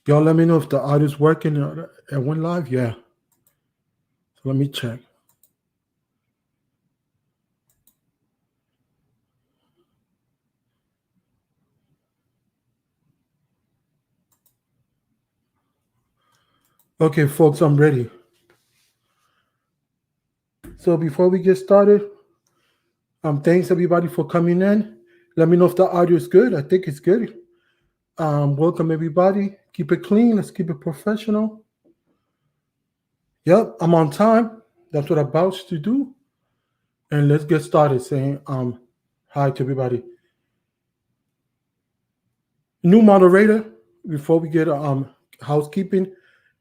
Y'all let me know if the audio's working. It went live? Yeah. So let me check. Okay, folks, I'm ready. So before we get started, thanks everybody for coming in. Let me know if the audio is good. I think it's good. Welcome everybody. Keep it clean. Let's keep it professional. Yep, I'm on time. That's what I'm about to do. And let's get started saying hi to everybody. New moderator. Before we get housekeeping,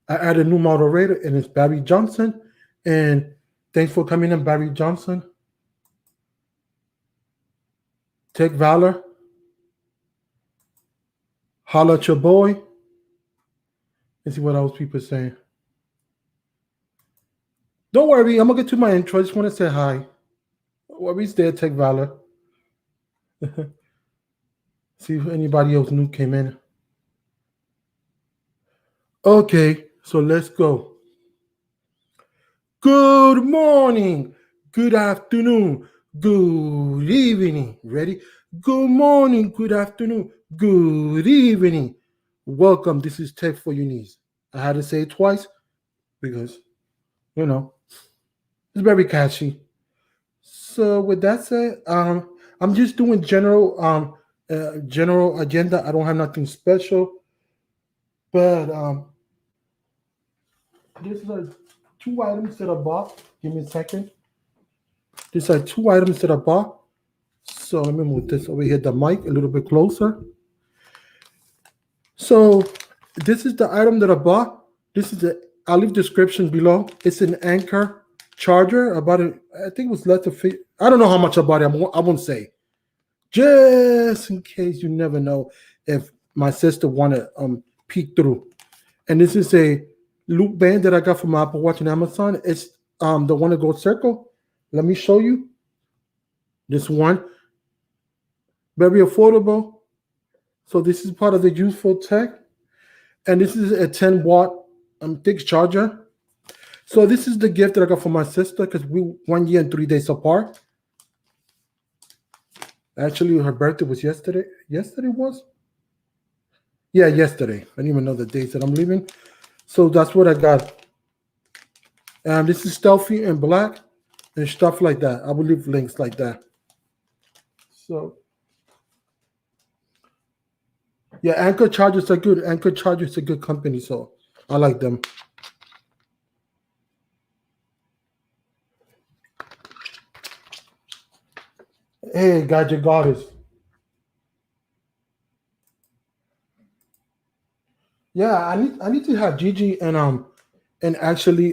I added a new moderator and it's Barry Johnson. And thanks for coming in, Barry Johnson. Tech Valor. Holla at your boy. Let's see what else people saying. Don't worry, I'm gonna get to my intro. I just want to say hi. Worries there, Tech Valor. See if anybody else new came in. Okay, so let's go. Good morning, good afternoon, good evening. Ready? Good morning, good afternoon, good evening. Welcome. This is Tech for Your Knees. I had to say it twice because, it's very catchy. So with that said, I'm just doing general agenda. I don't have nothing special, but these are two items that I bought. Give me a second. These are two items that I bought. So let me move this over here, the mic a little bit closer. So this is the item that I bought. This is I'll leave description below. It's an Anker charger. I bought it. I think it was less than I don't know how much I bought it. I won't say. Just in case, you never know if my sister want to peek through. And this is a loop band that I got from Apple Watch and Amazon. It's the one that goes circle. Let me show you. This one, very affordable. So this is part of the useful tech, and this is a 10-watt thick charger. So this is the gift that I got from my sister because we 1 year and 3 days apart. Actually, her birthday was yesterday. Yesterday was? Yeah, yesterday. I didn't even know the dates that I'm leaving. So that's what I got. This is stealthy and black and stuff like that. I will leave links like that. So, yeah, Anker chargers are good. Anker chargers are a good company, so I like them. Hey, Gadget Goddess. Yeah, I need to have Gigi and actually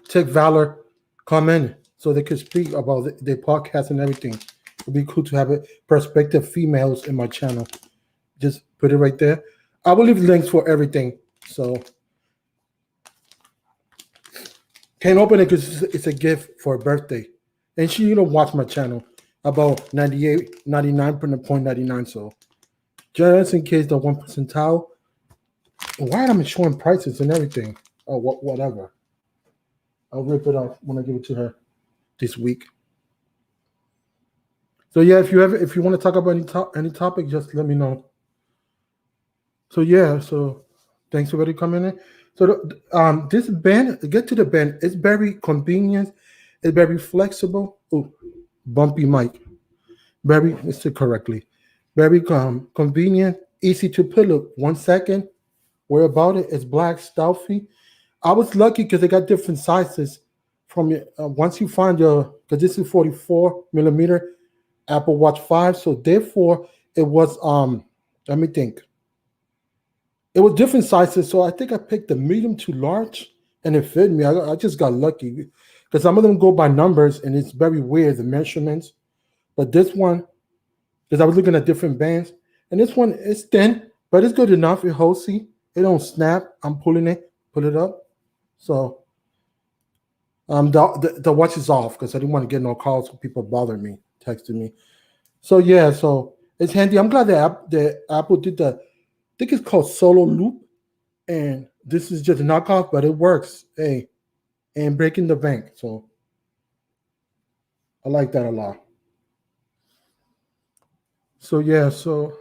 Tech Valor come in so they could speak about their podcast and everything. It'd be cool to have a prospective females in my channel. Just put it right there. I will leave links for everything. So can't open it because it's a gift for a birthday. And she watch my channel about 98, 99.99. So just in case the 1% towel. Why am I showing prices and everything? Oh, whatever. I'll rip it off when I give it to her this week. So yeah, if you want to talk about any topic, just let me know. So yeah, so thanks for everybody coming in. So this band, get to the band. It's very convenient. It's very flexible. Oh, bumpy mic. Very, let's say correctly. Very convenient, easy to put. Look, 1 second. Where about it? It's black, stealthy. I was lucky because they got different sizes. From once you find because this is 44 millimeter Apple Watch 5, so therefore it was let me think. It was different sizes, so I think I picked the medium to large, and it fit me. I just got lucky because some of them go by numbers, and it's very weird the measurements. But this one, because I was looking at different bands, and this one is thin, but it's good enough. It holds. See, it don't snap. I'm pulling it, pull it up. So the watch is off because I didn't want to get no calls from people bothering me, texting me. So yeah, so it's handy. I'm glad that Apple did I think it's called Solo Loop. And this is just a knockoff, but it works. Hey, and breaking the bank. So I like that a lot. So yeah, so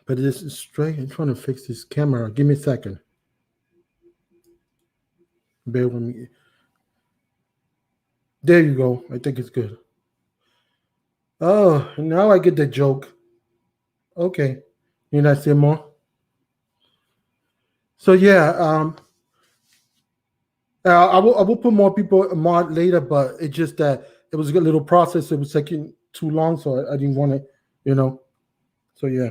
but this is straight. I'm trying to fix this camera. Give me a second. Bear with me. There you go. I think it's good. Oh, now I get the joke. Okay. You not say more? So yeah, I will put more people mod later, but it's just that it was a little process. It was taking too long, so I didn't want to, you know. So yeah.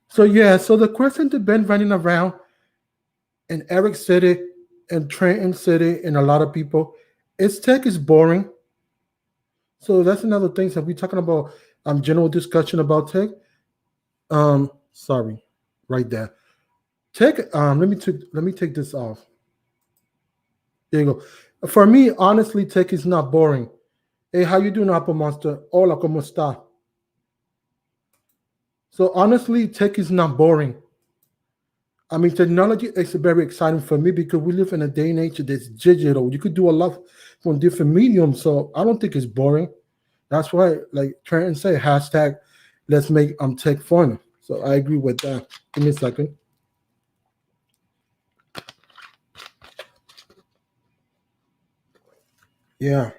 So yeah. So the question to Ben running around, and Eric said it, and Trenton said it, and a lot of people, is tech is boring. So that's another thing. So we talking about general discussion about tech. Sorry, right there. Tech. Let me take this off. There you go. For me, honestly, tech is not boring. Hey, how you doing, Apple Monster? Hola, cómo está? So honestly, tech is not boring. I mean, technology is very exciting for me because we live in a day and age that's digital. You could do a lot from different mediums, so I don't think it's boring. That's why, like Trent say, hashtag let's make tech fun. So I agree with that. Give me a second. Yeah.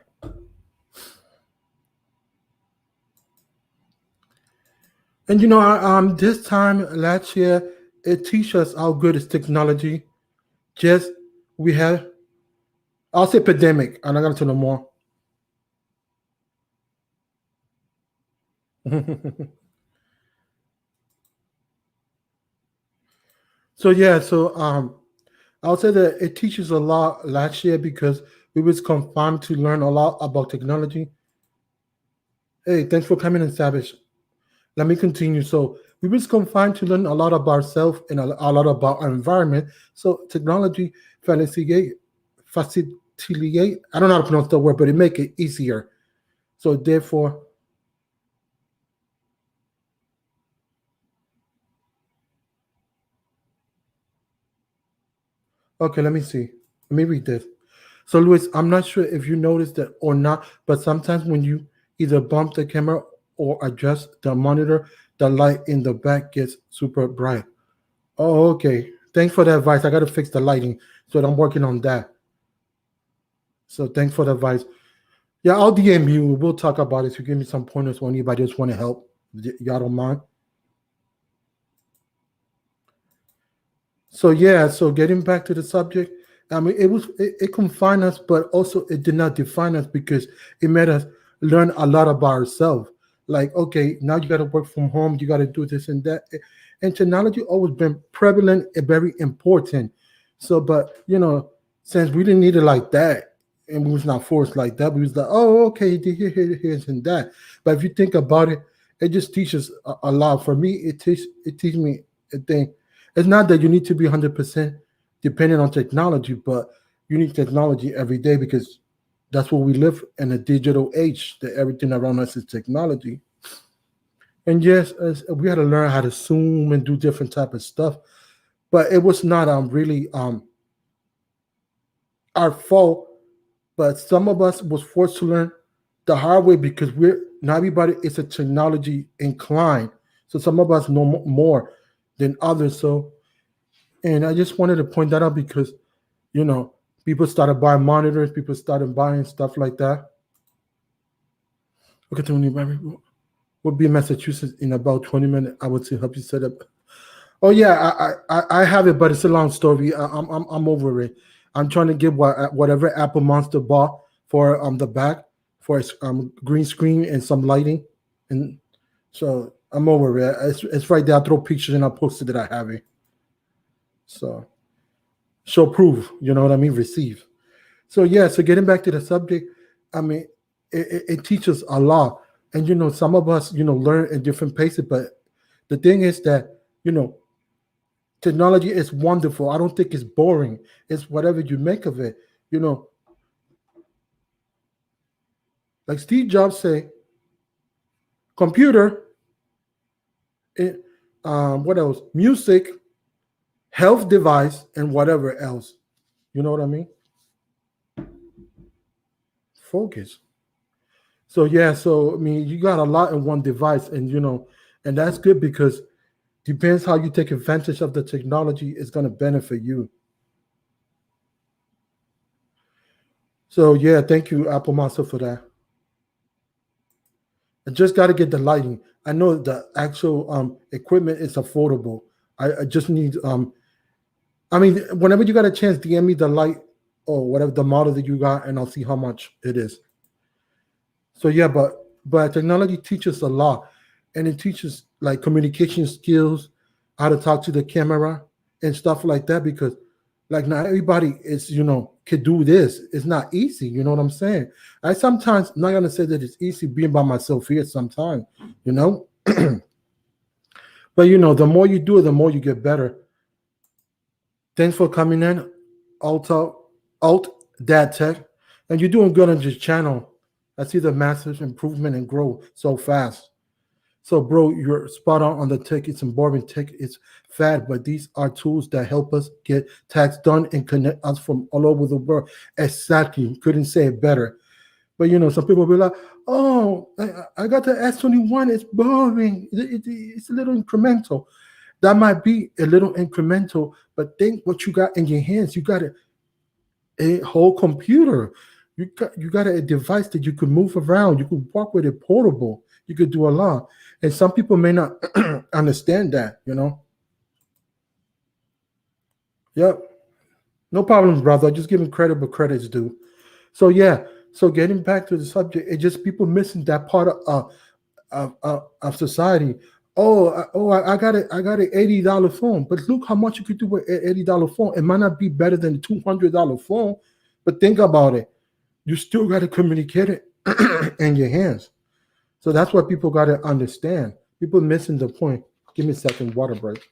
And this time last year, it teach us how good is technology. Just we have, I'll say pandemic. I'm not gonna tell no more. So yeah, so I'll say that it teaches a lot last year because we was confined to learn a lot about technology. Hey, thanks for coming in, Savage. Let me continue. So we was confined to learn a lot about ourselves and a lot about our environment. So technology facilitate. I don't know how to pronounce the word, but it make it easier. So therefore, okay, let me see. Let me read this. So, Luis, I'm not sure if you noticed that or not, but sometimes when you either bump the camera or adjust the monitor, the light in the back gets super bright. Oh, okay. Thanks for the advice. I got to fix the lighting, so I'm working on that. So, thanks for the advice. Yeah, I'll DM you. We'll talk about it. If you give me some pointers or anybody just want to help, y'all don't mind. So yeah, so getting back to the subject, I mean, it confined us, but also it did not define us because it made us learn a lot about ourselves. Like, okay, now you got to work from home, you got to do this and that, and technology always been prevalent and very important. So, but since we didn't need it like that, and we was not forced like that, we was like, oh, okay, here's and that. But if you think about it, it just teaches a lot. For me, it teaches me a thing. It's not that you need to be 100% dependent on technology, but you need technology every day because that's what we live in a digital age. That everything around us is technology. And yes, we had to learn how to zoom and do different type of stuff, but it was not really our fault. But some of us was forced to learn the hard way because we're not everybody is a technology inclined. So some of us know more than others. So, and I just wanted to point that out because you know, people started buying monitors, people started buying stuff like that. Okay, Tony, we'll be in Massachusetts in about 20 minutes. I would say help you set up. Oh yeah, I have it, but it's a long story. I'm over it. I'm trying to get whatever Apple Monster bought for the back for its green screen and some lighting, and so I'm over it. It's right there. I throw pictures and I posted that I have it. So show proof. You know what I mean? Receive. So yeah, so getting back to the subject, I mean, it teaches a lot, and some of us, learn at different paces. But the thing is that technology is wonderful. I don't think it's boring. It's whatever you make of it. You know, like Steve Jobs say. computer, eh, what else? Music, health device, and whatever else. You know what I mean? Focus. So yeah, so I mean, you got a lot in one device, and and that's good because depends how you take advantage of the technology is going to benefit you. So yeah, thank you, Apple Master, for that. I just got to get the lighting. I know the actual equipment is affordable. I just need I mean, whenever you got a chance, DM me the light or whatever the model that you got, and I'll see how much it is. So yeah, but technology teaches a lot, and it teaches like communication skills, how to talk to the camera and stuff like that. Because like not everybody is could do this. It's not easy. You know what I'm saying? I sometimes I'm not gonna say that it's easy being by myself here. Sometimes, you know, but the more you do it, the more you get better. Thanks for coming in, Alta Alt Dad Tech, and you're doing good on this channel. I see the massive improvement and grow so fast. So, bro, you're spot on the tech. It's boring tech. It's fad, but these are tools that help us get tax done and connect us from all over the world. Exactly. Couldn't say it better. But some people be like, "Oh, I got the S21. It's boring. It's a little incremental." That might be a little incremental, but think what you got in your hands. You got a whole computer. You got a device that you could move around. You could walk with it portable. You could do a lot. And some people may not understand that. Yep. No problem, brother. Just giving credit but credit's due. So yeah. So getting back to the subject, it's just people missing that part of society. I got it. I got an $80 phone, but look how much you could do with an $80 phone. It might not be better than a $200 phone, but think about it. You still got to communicate it in your hands. So that's what people got to understand. People missing the point. Give me a second, water break.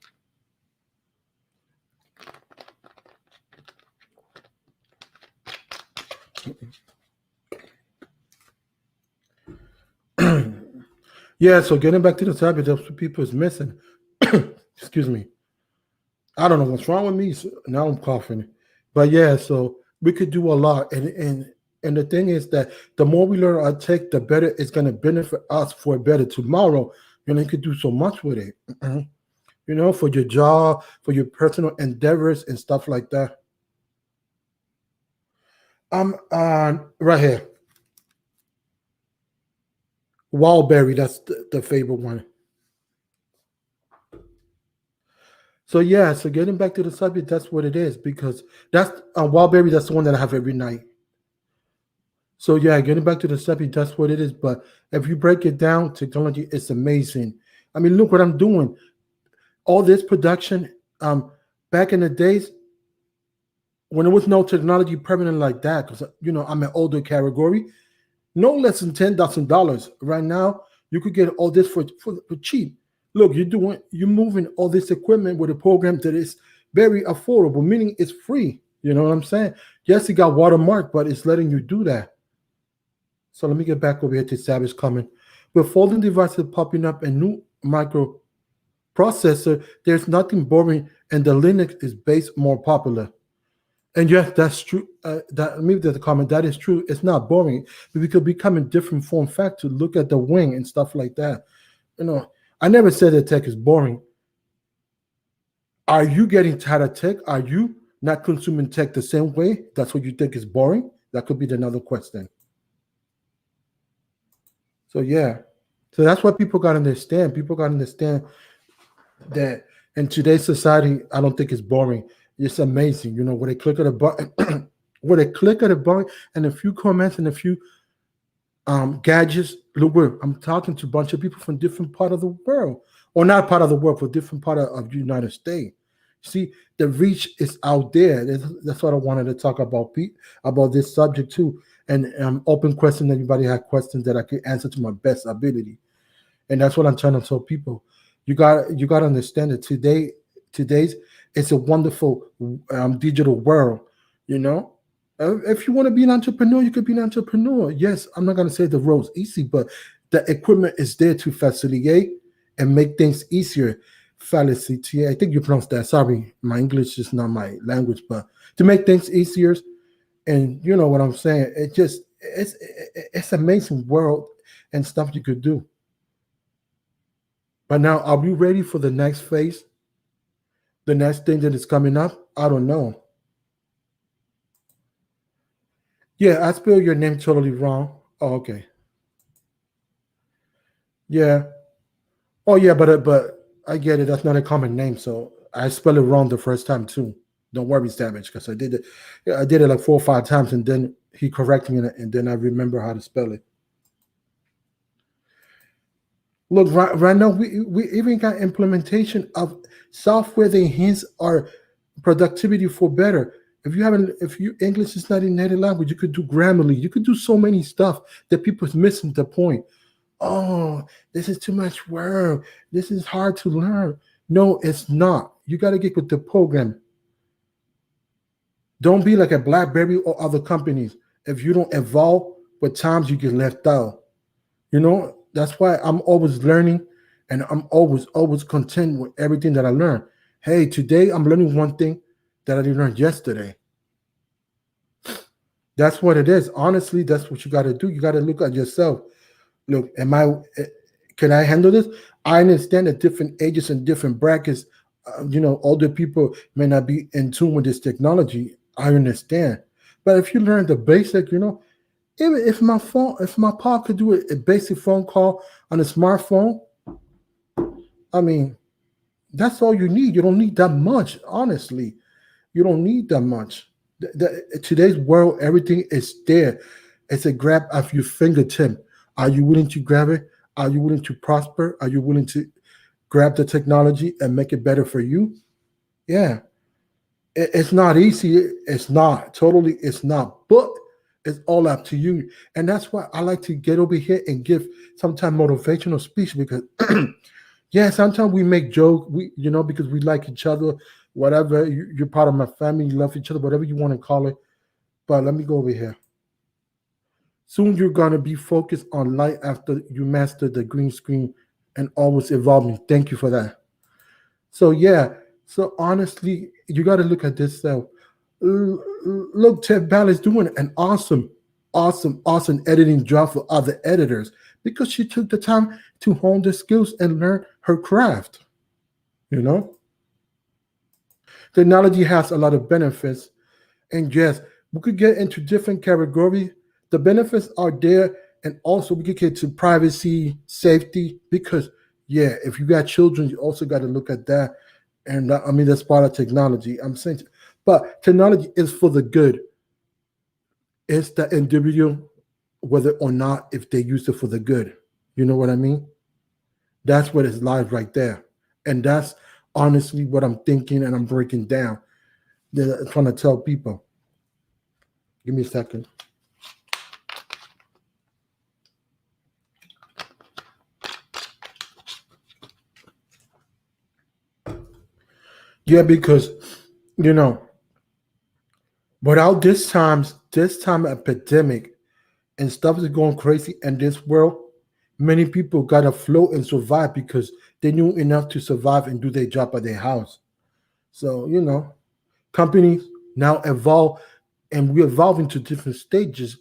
Yeah, so getting back to the topic, that's what people is missing. Excuse me. I don't know what's wrong with me. So now I'm coughing. But yeah, so we could do a lot. And the thing is that the more we learn our tech, the better it's gonna benefit us for a better tomorrow. You could do so much with it. For your job, for your personal endeavors and stuff like that. Right here. Wildberry, that's the favorite one. So yeah, so getting back to the subject, that's what it is because that's Wildberry. That's the one that I have every night. So yeah, getting back to the subject, that's what it is. But if you break it down, technology is amazing. I mean, look what I'm doing. All this production, back in the days when there was no technology permanent like that, because I'm an older category, no less than $10,000. Right now, you could get all this for cheap. Look, you're moving all this equipment with a program that is very affordable, meaning it's free. You know what I'm saying? Yes, it got watermark, but it's letting you do that. So let me get back over here to Savage coming. With folding devices popping up and new microprocessor, there's nothing boring, and the Linux is based more popular. And yes, that's true. That maybe there's a comment that is true. It's not boring, but we could become in different form factor. Look at the wing and stuff like that. I never said that tech is boring. Are you getting tired of tech? Are you not consuming tech the same way? That's what you think is boring? That could be another question. So yeah. So that's what people gotta understand. People gotta understand that in today's society, I don't think it's boring. It's amazing. When they click of the button, with a click of the button and a few comments and a few gadgets. Look, I'm talking to a bunch of people from different part of the world, or not part of the world, but different part of the United States. See, the reach is out there. That's what I wanted to talk about, Pete, about this subject too. And open question. Anybody had questions that I could answer to my best ability, and that's what I'm trying to tell people. You got to understand that today's it's a wonderful digital world. You know, if you want to be an entrepreneur, you could be an entrepreneur. Yes, I'm not going to say the road's easy, but The equipment is there to facilitate and make things easier. Facilitate. I think you pronounced that. Sorry, my English is not my language, but to make things easier, and you know what I'm saying. It's amazing world and stuff you could do. But now, are we ready for the next phase? The next thing that is coming up? I don't know. Yeah, I spelled your name totally wrong. Oh, okay. Yeah. Oh, yeah, but I get it. That's not a common name, so I spelled it wrong the first time too. Don't worry, Savage, because I did it. Yeah, I did it like 4 or 5 times, and then he corrected me, and then I remember how to spell it. Look, right now we even got implementation of software that enhance our productivity for better. If you English is not your native language, you could do Grammarly. You could do so many stuff that people's missing the point. Oh, this is too much work. This is hard to learn. No, it's not. You got to get with the program. Don't be like a BlackBerry or other companies. If you don't evolve with times, you get left out. You know, that's why I'm always learning and I'm always content with everything that I learn. Hey, today I'm learning one thing that I didn't learn yesterday. That's what it is. Honestly, that's what you got to do. You got to look at yourself. Look, can I handle this? I understand that different ages and different brackets, older people may not be in tune with this technology. I understand. But if you learn the basic, even if my pa could do a basic phone call on a smartphone, I mean, that's all you need. You don't need that much, honestly. You don't need that much. Today's world, everything is there. It's a grab of your fingertip. Are you willing to grab it? Are you willing to prosper? Are you willing to grab the technology and make it better for you? Yeah. It's not easy. It's not. Totally, it's not. But it's all up to you. And that's why I like to get over here and give sometimes motivational speech because yeah, sometimes we make joke, because we like each other, whatever. You're part of my family, you love each other, whatever you want to call it. But let me go over here. Soon you're gonna be focused on light after you master the green screen and always evolving. Thank you for that. So yeah, so honestly, you got to look at this. Look, Ted Ball is doing an awesome editing job for other editors because she took the time to hone the skills and learn her craft. You know, technology has a lot of benefits, and yes, we could get into different categories. The benefits are there, and also we could get to privacy, safety, because yeah, if you got children, you also got to look at that. And I mean that's part of technology. I'm saying, but technology is for the good. It's the individual, whether or not if they use it for the good. You know what I mean? That's what it's live right there, and that's honestly what I'm thinking and I'm breaking down. I'm trying to tell people. Give me a second. Yeah, because you know, without this time epidemic and stuff is going crazy in this world, many people gotta float and survive because they knew enough to survive and do their job at their house. So, companies now evolve and we evolve into different stages.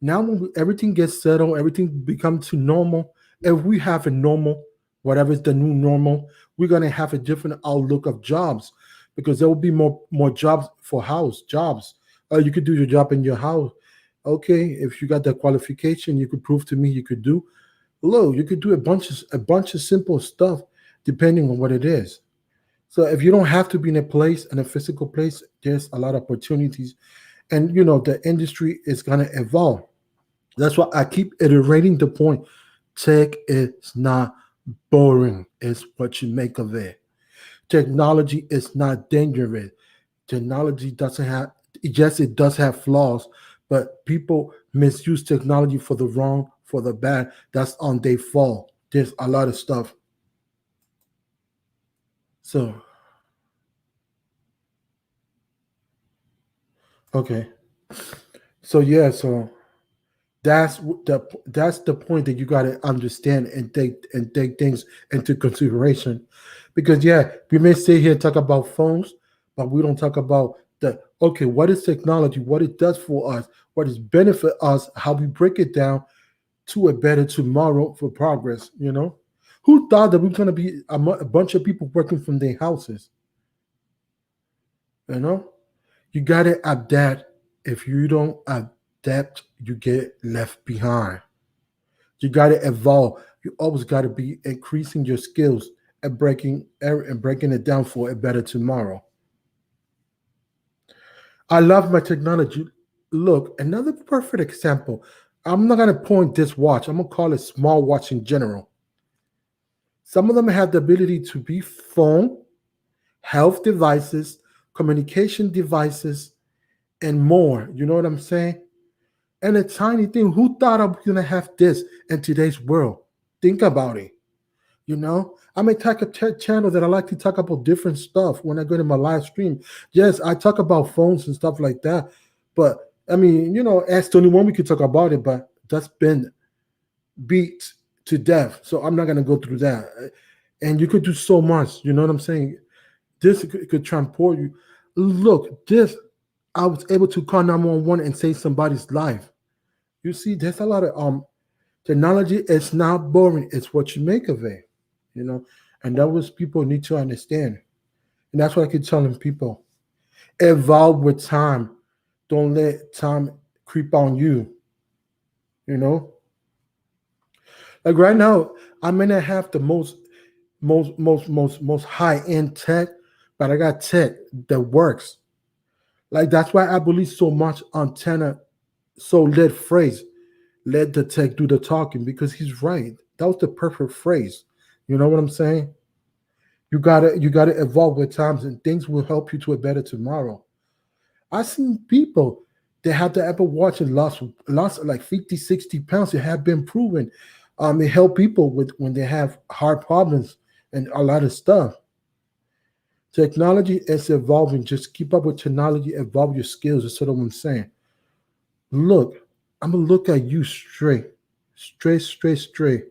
Now, when everything gets settled, everything becomes to normal. If we have a normal, whatever is the new normal, we're gonna have a different outlook of jobs because there will be more jobs for house jobs. You could do your job in your house. Okay, if you got that qualification, you could prove to me you could do. Look, you could do a bunch of simple stuff depending on what it is. So if you don't have to be in a physical place, there's a lot of opportunities, and the industry is gonna evolve. That's why I keep iterating the point. Tech is not boring. It's what you make of it. Technology is not dangerous. Technology doesn't have yes, it does have flaws, but people misuse technology for the wrong, for the bad. That's on their fault. There's a lot of stuff. So okay. So yeah, so That's the point that you got to understand and take things into consideration, because yeah, we may sit here and talk about phones, but we don't talk about the okay, what is technology, what it does for us, what is benefit us, how we break it down to a better tomorrow for progress. Who thought that we're gonna be a bunch of people working from their houses? You know, you gotta adapt. If you don't adapt, you get left behind. You got to evolve. You always got to be increasing your skills and breaking it down for a better tomorrow. I love my technology. Look, another perfect example. I'm not gonna point this watch. I'm gonna call it small watch in general. Some of them have the ability to be phone, health devices, communication devices, and more. You know what I'm saying? And a tiny thing. Who thought I was gonna have this in today's world? Think about it. I may take a channel that I like to talk about different stuff when I go to my live stream. Yes, I talk about phones and stuff like that, but I mean, ask 21, we could talk about it, but that's been beat to death, so I'm not gonna go through that. And you could do so much. You know what I'm saying? This could transport you. Look, this I was able to call 911 and save somebody's life. You see, there's a lot of technology. It's not boring. It's what you make of it. You know, and that was people need to understand. And that's what I keep telling people. Evolve with time. Don't let time creep on you. You know, like right now, I may not have the most high end tech, but I got tech that works. Like that's why I believe so much on Tanner. So let phrase, let the tech do the talking, because he's right. That was the perfect phrase. You know what I'm saying? You gotta evolve with times, and things will help you to a better tomorrow. I've seen people that have the Apple Watch and lost like 50, 60 pounds. It have been proven. It help people with when they have heart problems and a lot of stuff. Technology is evolving. Just keep up with technology, evolve your skills. That's what I'm saying. Look, I'm gonna look at you straight. Straight, straight, straight.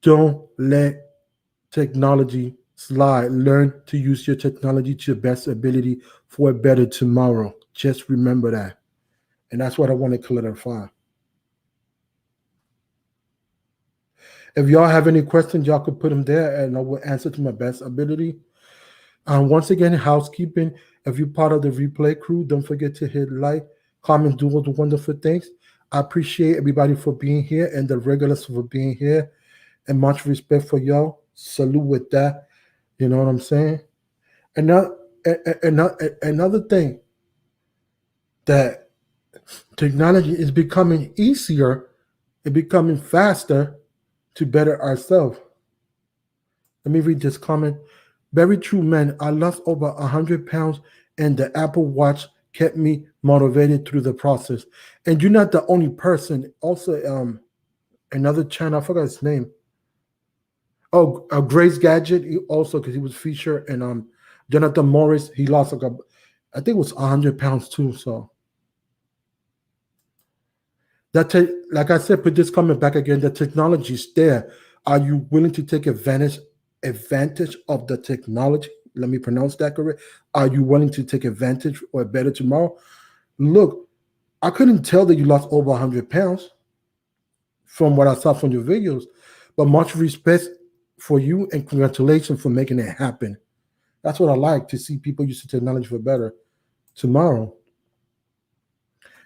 Don't let technology slide. Learn to use your technology to your best ability for a better tomorrow. Just remember that. And that's what I want to clarify. If y'all have any questions, y'all could put them there and I will answer to my best ability. Once again, housekeeping. If you're part of the replay crew, don't forget to hit like, comment, do all the wonderful things. I appreciate everybody for being here and the regulars for being here. And much respect for y'all. Salute with that. You know what I'm saying? Another another thing that technology is becoming easier, it becoming faster to better ourselves. Let me read this comment. Very true, man. I lost over 100 pounds, and the Apple Watch kept me motivated through the process. And you're not the only person. Also, another channel, I forgot his name. Oh, Grace Gadget. He also, because he was featured, and Jonathan Morris. He lost like I think it was 100 pounds too. So like I said, put this comment back again. The technology is there. Are you willing to take advantage of the technology? Let me pronounce that correct. Are you willing to take advantage or better tomorrow? Look, I couldn't tell that you lost over 100 pounds from what I saw from your videos, but much respect for you and congratulations for making it happen. That's what I like to see people use the technology for better tomorrow.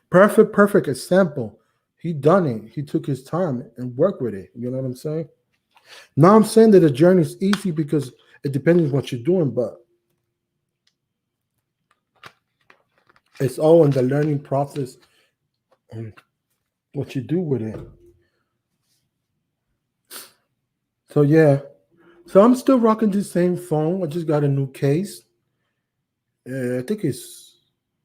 Perfect example. He done it. He took his time and worked with it. You know what I'm saying? Now I'm saying that the journey is easy because it depends on what you're doing, but it's all in the learning process and what you do with it. So yeah. So I'm still rocking the same phone. I just got a new case. I think it's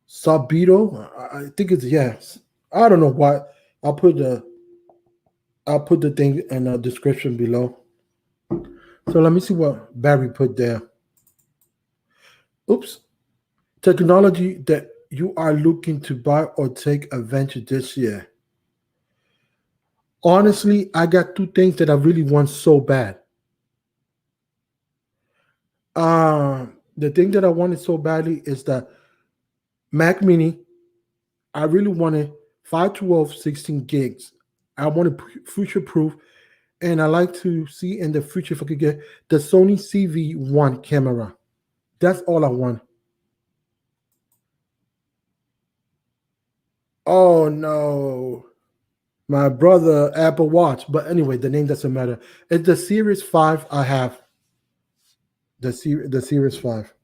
Sabito. I think it's yes. I don't know what. I'll put the I'll put the thing in the description below. So let me see what Barry put there. Oops. Technology that you are looking to buy or take advantage this year. Honestly, I got two things that I really want so bad. The thing that I wanted so badly is the Mac Mini. I really wanted 512 16 gigs. I wanted future proof, and I like to see in the future if I could get the Sony CV1 camera. That's all I want. Oh no, my brother Apple Watch. But anyway, the name doesn't matter. It's the Series 5 I have. The Series 5.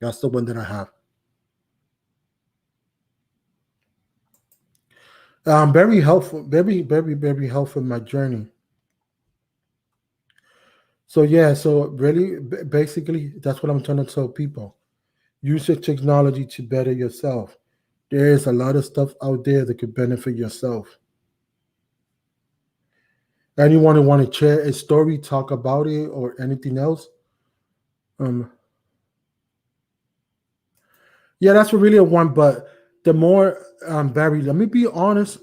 That's the one that I have. Very helpful, very helpful in my journey. So yeah, so really, basically, that's what I'm trying to tell people. Use your technology to better yourself. There is a lot of stuff out there that could benefit yourself. Anyone who want to share a story, talk about it, or anything else? Um, yeah, that's really a one. But the more Barry, let me be honestly,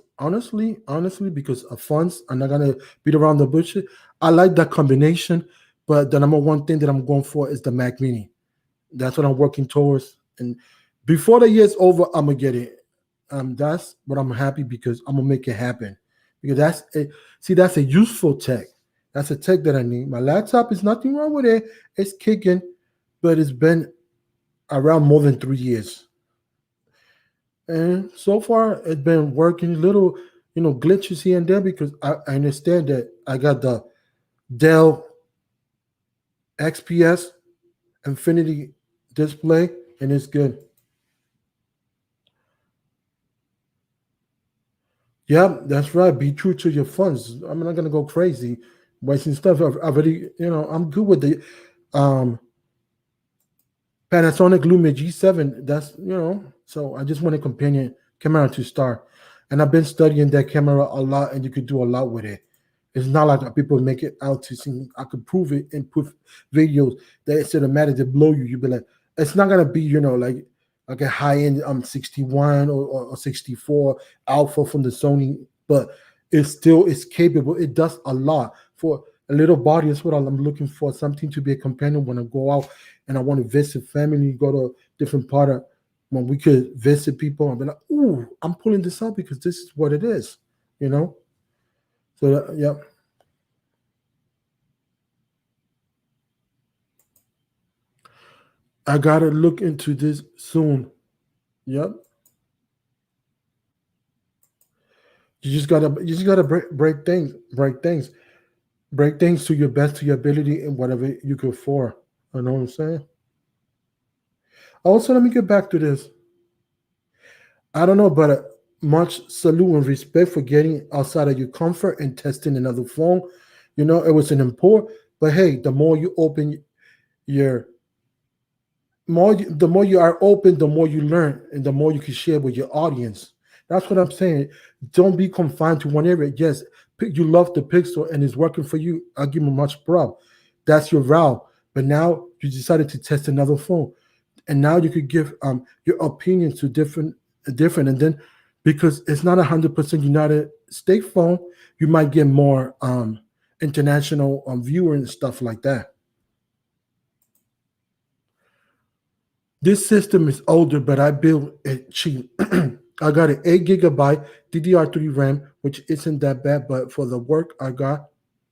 because of funds, I'm not gonna beat around the bush. I like that combination, but the number one thing that I'm going for is the Mac Mini. That's what I'm working towards. And before the year's over, I'm gonna get it. That's what I'm happy because I'm gonna make it happen. Because that's a useful tech. That's a tech that I need. My laptop is nothing wrong with it. It's kicking, but it's been around more than 3 years. And so far it's been working little, glitches here and there because I understand that I got the Dell XPS Infinity display and it's good. Yeah, that's right. Be true to your funds. I'm not gonna go crazy wasting stuff. I've already, I'm good with the um Panasonic Lumia G7. So I just want a companion camera to start. And I've been studying that camera a lot, and you could do a lot with it. It's not like people make it out to see. I could prove it and put videos that it's cinematic to blow you. You'd be like, it's not gonna be, like a high end 61 or 64 alpha from the Sony, but it's capable. It does a lot for a little body. That's what I'm looking for. Something to be a companion when I go out and I want to visit family, go to a different part of when we could visit people. I'll be like, ooh, I'm pulling this up because this is what it is, you know. So yeah, I gotta look into this soon. Yep, you just gotta break things to your best to your ability and whatever you could afford. You know what I'm saying? Also, let me get back to this. I don't know, but much salute and respect for getting outside of your comfort and testing another phone. It was an import, but hey, the more you open your the more you are open, the more you learn, and the more you can share with your audience. That's what I'm saying. Don't be confined to one area. Yes, you love the Pixel and it's working for you. I'll give you much prop. That's your route. But now you decided to test another phone, and now you could give your opinions to different, and then because it's not 100% United States phone, you might get more international viewer and stuff like that. This system is older, but I built it cheap. I got an 8 gigabyte DDR3 RAM, which isn't that bad, but for the work I got,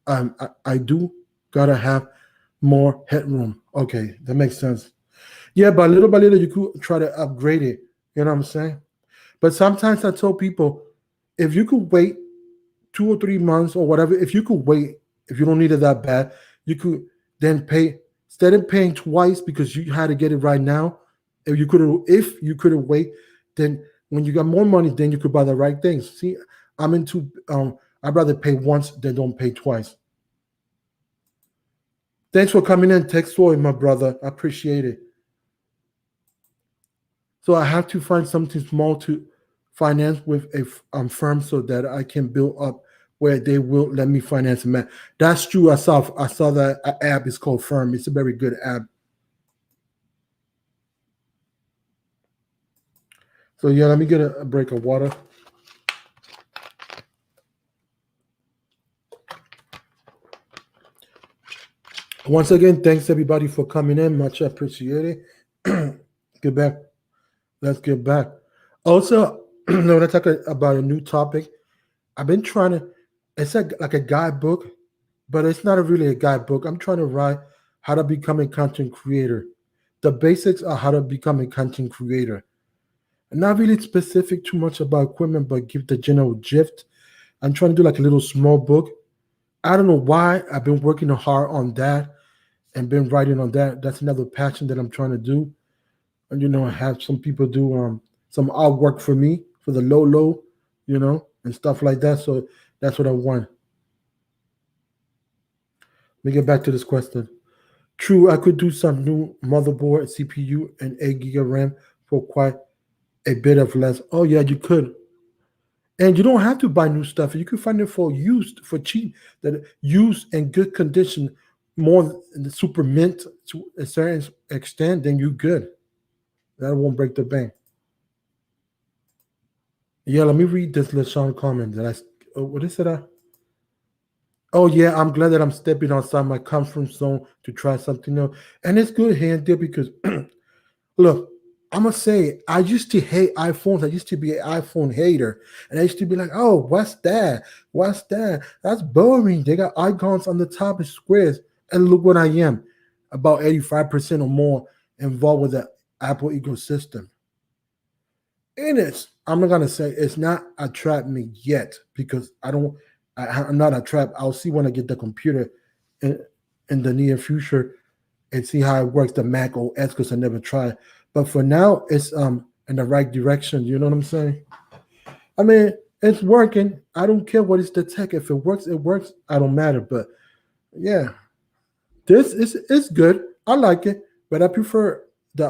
I do gotta have more headroom. Okay, that makes sense. Yeah, but little by little, you could try to upgrade it. You know what I'm saying? But sometimes I tell people, if you could wait 2 or 3 months or whatever, if you could wait, if you don't need it that bad, you could then pay instead of paying twice because you had to get it right now. If you could have wait, then when you got more money, then you could buy the right things. See, I'm into I'd rather pay once than don't pay twice. Thanks for coming in, Textoy, my brother. I appreciate it. So I have to find something small to finance with a firm so that I can build up where they will let me finance them. That's true. I saw that app is called Firm. It's a very good app. So yeah, let me get a break of water. Once again, thanks everybody for coming in. Much appreciated. Get back. Let's get back. Also, I want to talk about a new topic. I've been trying to. It's like a guidebook, but it's not really a guidebook. I'm trying to write how to become a content creator. The basics are how to become a content creator. Not really specific too much about equipment, but give the general gist. I'm trying to do like a little small book. I don't know why. I've been working hard on that and been writing on that. That's another passion that I'm trying to do. And I have some people do some artwork for me for the low, and stuff like that. So that's what I want. Let me get back to this question. True, I could do some new motherboard, CPU, and 8 gig of RAM for quite a bit of less. Oh yeah, you could. And you don't have to buy new stuff. You can find it for used for cheap, that used in good condition, more than the super mint to a certain extent, then you good. That won't break the bank. Yeah, let me read this LaShawn comment that what is it? Oh yeah, I'm glad that I'm stepping outside my comfort zone to try something new. And it's good here and there because look, I'm gonna say I used to hate iPhones. I used to be an iPhone hater, and I used to be like, "Oh, what's that? What's that? That's boring. They got icons on the top of squares." And look what I am, about 85% or more involved with the Apple ecosystem. It is. I'm not gonna say it's not attract me yet because I don't. I'm not attract. I'll see when I get the computer in, in the near future and see how it works. The Mac OS because I never tried. But for now, it's in the right direction. You know what I'm saying? I mean, it's working. I don't care what is the tech. If it works, it works. I don't matter. But yeah, this is it's good. I like it, but I prefer the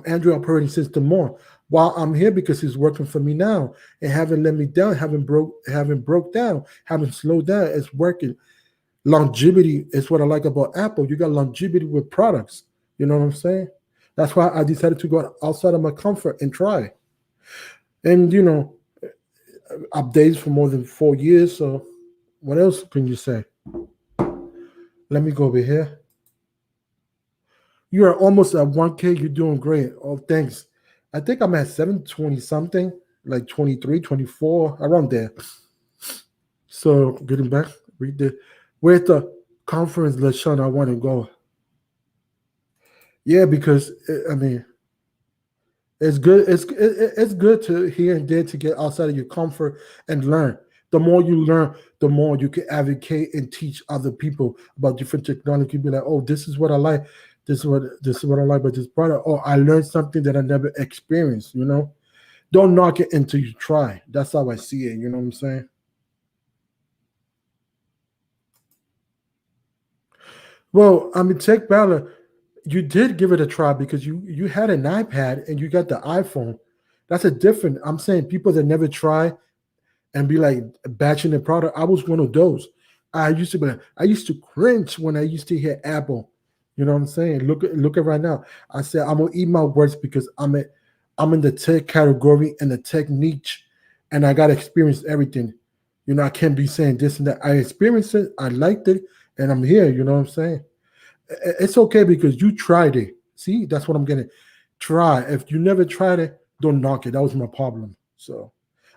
Android operating system more. While I'm here because it's working for me now and haven't let me down, haven't broke down, haven't slowed down. It's working. Longevity is what I like about Apple. You got longevity with products. You know what I'm saying? That's why I decided to go outside of my comfort and try. And updates for more than 4 years. So what else can you say? Let me go over here. You are almost at 1K. You're doing great. Oh, thanks. I think I'm at 720 something, like 23, 24, around there. So getting back, read the where's the conference, LaShawn? I want to go. Yeah, because I mean, it's good. It's good to here and there to get outside of your comfort and learn. The more you learn, the more you can advocate and teach other people about different technology. Be like, oh, this is what I like. This is what I like about this product. Oh, I learned something that I never experienced. Don't knock it until you try. That's how I see it. You know what I'm saying? Well, I mean, Tech Ballot, you did give it a try because you had an iPad and you got the iPhone. That's a different. I'm saying people that never try and be like batching the product. I was one of those. I used to cringe when I used to hear Apple. You know what I'm saying? Look at right now. I said I'm gonna eat my words because I'm in the tech category and the tech niche, and I got to experience everything. I can't be saying this and that. I experienced it, I liked it, and I'm here. You know what I'm saying? It's okay because you tried it. See, that's what I'm getting. Try. If you never tried it, don't knock it. That was my problem. So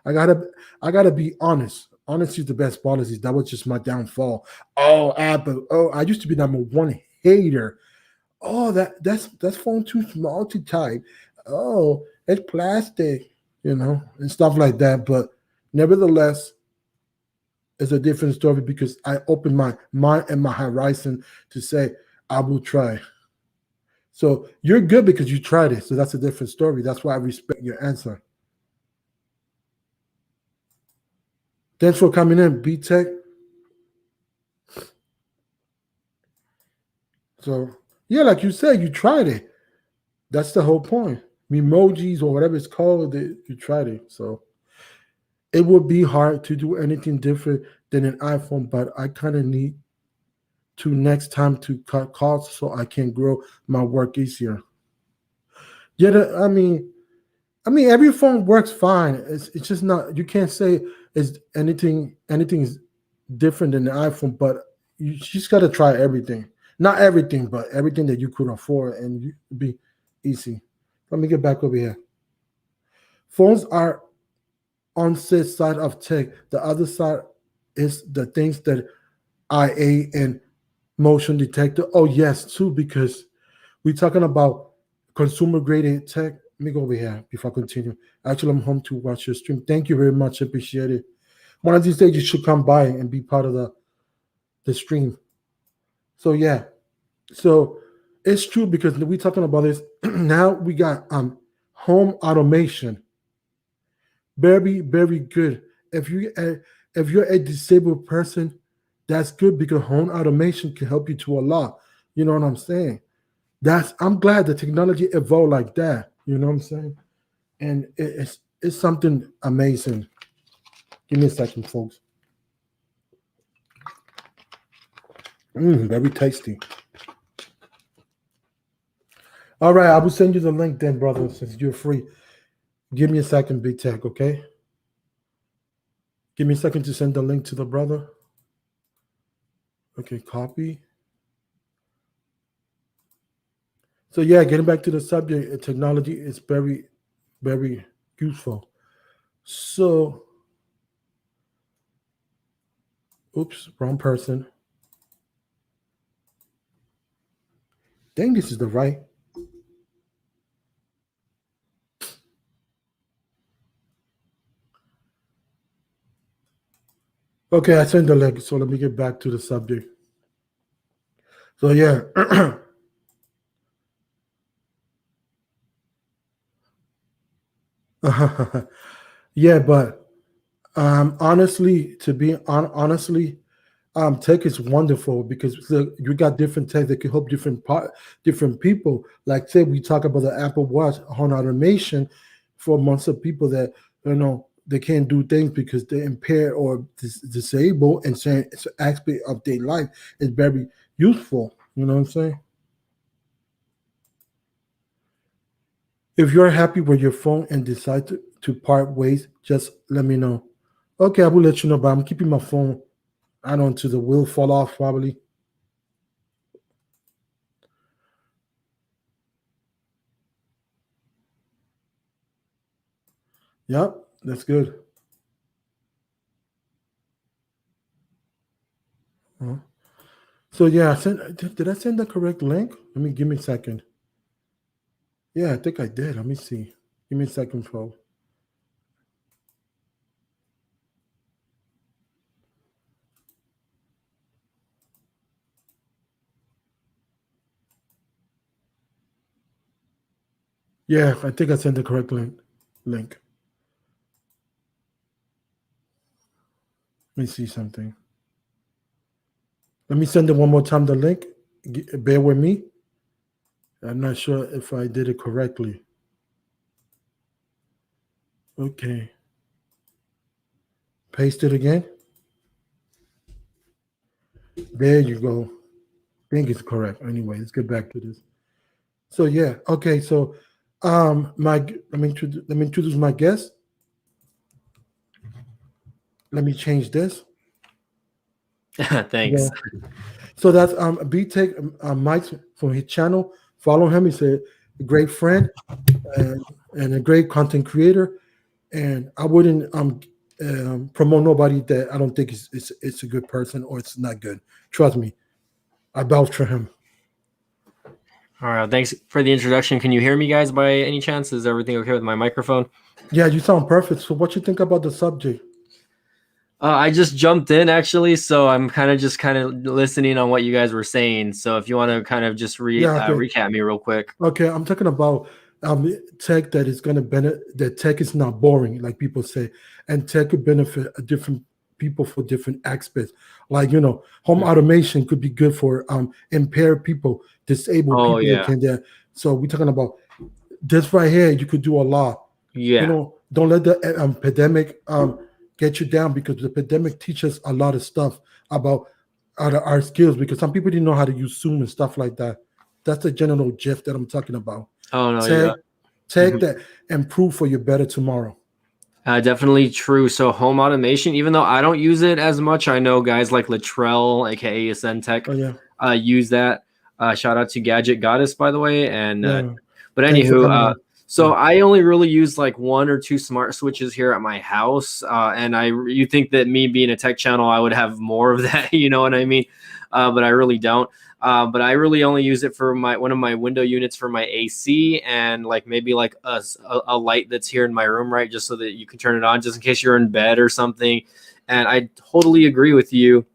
I gotta I gotta be honest. Honesty is the best policy. That was just my downfall. Oh, Apple. Oh, I used to be number one hater. Oh, that's phone too small to type. Oh, it's plastic, and stuff like that. But nevertheless, it's a different story because I opened my mind and my horizon to say I will try. So you're good because you tried it. So that's a different story. That's why I respect your answer. Thanks for coming in, B Tech. So yeah, like you said, you tried it. That's the whole point. Emojis or whatever it's called, you tried it. So it would be hard to do anything different than an iPhone, but I kind of need to next time to cut costs so I can grow my work easier. Yeah, I mean, every phone works fine. It's just not. You can't say it's anything is different than the iPhone, but you just got to try everything. Not everything, but everything that you could afford and be easy. Let me get back over here. Phones are on this side of tech. The other side is the things that IA and motion detector. Oh yes, too, because we're talking about consumer grade tech. Let me go over here before I continue. Actually, I'm home to watch your stream. Thank you very much. Appreciate it. One of these days you should come by and be part of the stream. So yeah. So it's true because we're talking about this. Now we got home automation. Very, very good. If you're a disabled person, that's good because home automation can help you to a lot. You know what I'm saying? That's I'm glad the technology evolved like that. You know what I'm saying? And it's something amazing. Give me a second, folks. Very tasty. All right, I will send you the link then, brother, since you're free. Give me a second, Big Tech, okay? Give me a second to send the link to the brother. Okay, copy. So yeah, getting back to the subject, technology is very, very useful. So, oops, wrong person. Dang, this is the right. Okay, I sent the link. So let me get back to the subject. So yeah. Yeah, but honestly, to be honestly, tech is wonderful because look, you got different tech that can help different people. Like say we talk about the Apple Watch home automation for months of people that they can't do things because they're impaired or disabled, and saying it's an aspect of their life is very useful. You know what I'm saying? If you're happy with your phone and decide to part ways, just let me know. Okay, I will let you know, but I'm keeping my phone. I don't to the will fall off probably. Yep, that's good. Uh-huh. So yeah, did I send the correct link? Let me give me a second. Yeah, I think I did. Let me see. Give me a second, folks. Yeah, I think I sent the correct link. Let me see something. Let me send it one more time. The link. Bear with me. I'm not sure if I did it correctly. Okay. Paste it again. There you go. I think it's correct. Anyway, let's get back to this. So yeah, okay. So, my let me introduce my guest. Let me change this. Yeah. Thanks. So that's B Tech Mike from his channel. Follow him. He's a great friend and a great content creator. And I wouldn't promote nobody that I don't think it's a good person or it's not good. Trust me, I vouch for him. All right. Thanks for the introduction. Can you hear me, guys, by any chance? Is everything okay with my microphone? Yeah, you sound perfect. So what you think about the subject? I just jumped in actually, so I'm kind of listening on what you guys were saying. So if you want to kind of just Yeah, okay. recap me real quick. Okay, I'm talking about tech that is going to benefit. That tech is not boring, like people say, and tech could benefit a different people for different aspects. Like home automation could be good for impaired people, disabled Oh people that yeah, can. There, so we're talking about this right here. You could do a lot. yeah. Don't let the pandemic get you down because the pandemic teaches a lot of stuff about our skills because some people didn't know how to use Zoom and stuff like that. That's the general gist that I'm talking about. Oh no, Take yeah. take that and prove for your better tomorrow. Definitely true. So home automation, even though I don't use it as much, I know guys like Latrell, aka Ascentech, Oh yeah. use that. Shout out to Gadget Goddess, by the way. And Yeah. but Thanks for coming anywho, in. so I only really use like 1 or 2 smart switches here at my house, and you think that me being a tech channel, I would have more of that, you know what I mean? But I really don't. But I really only use it for one of my window units for my AC, and like maybe like a light that's here in my room, right? Just so that you can turn it on just in case you're in bed or something. And I totally agree with you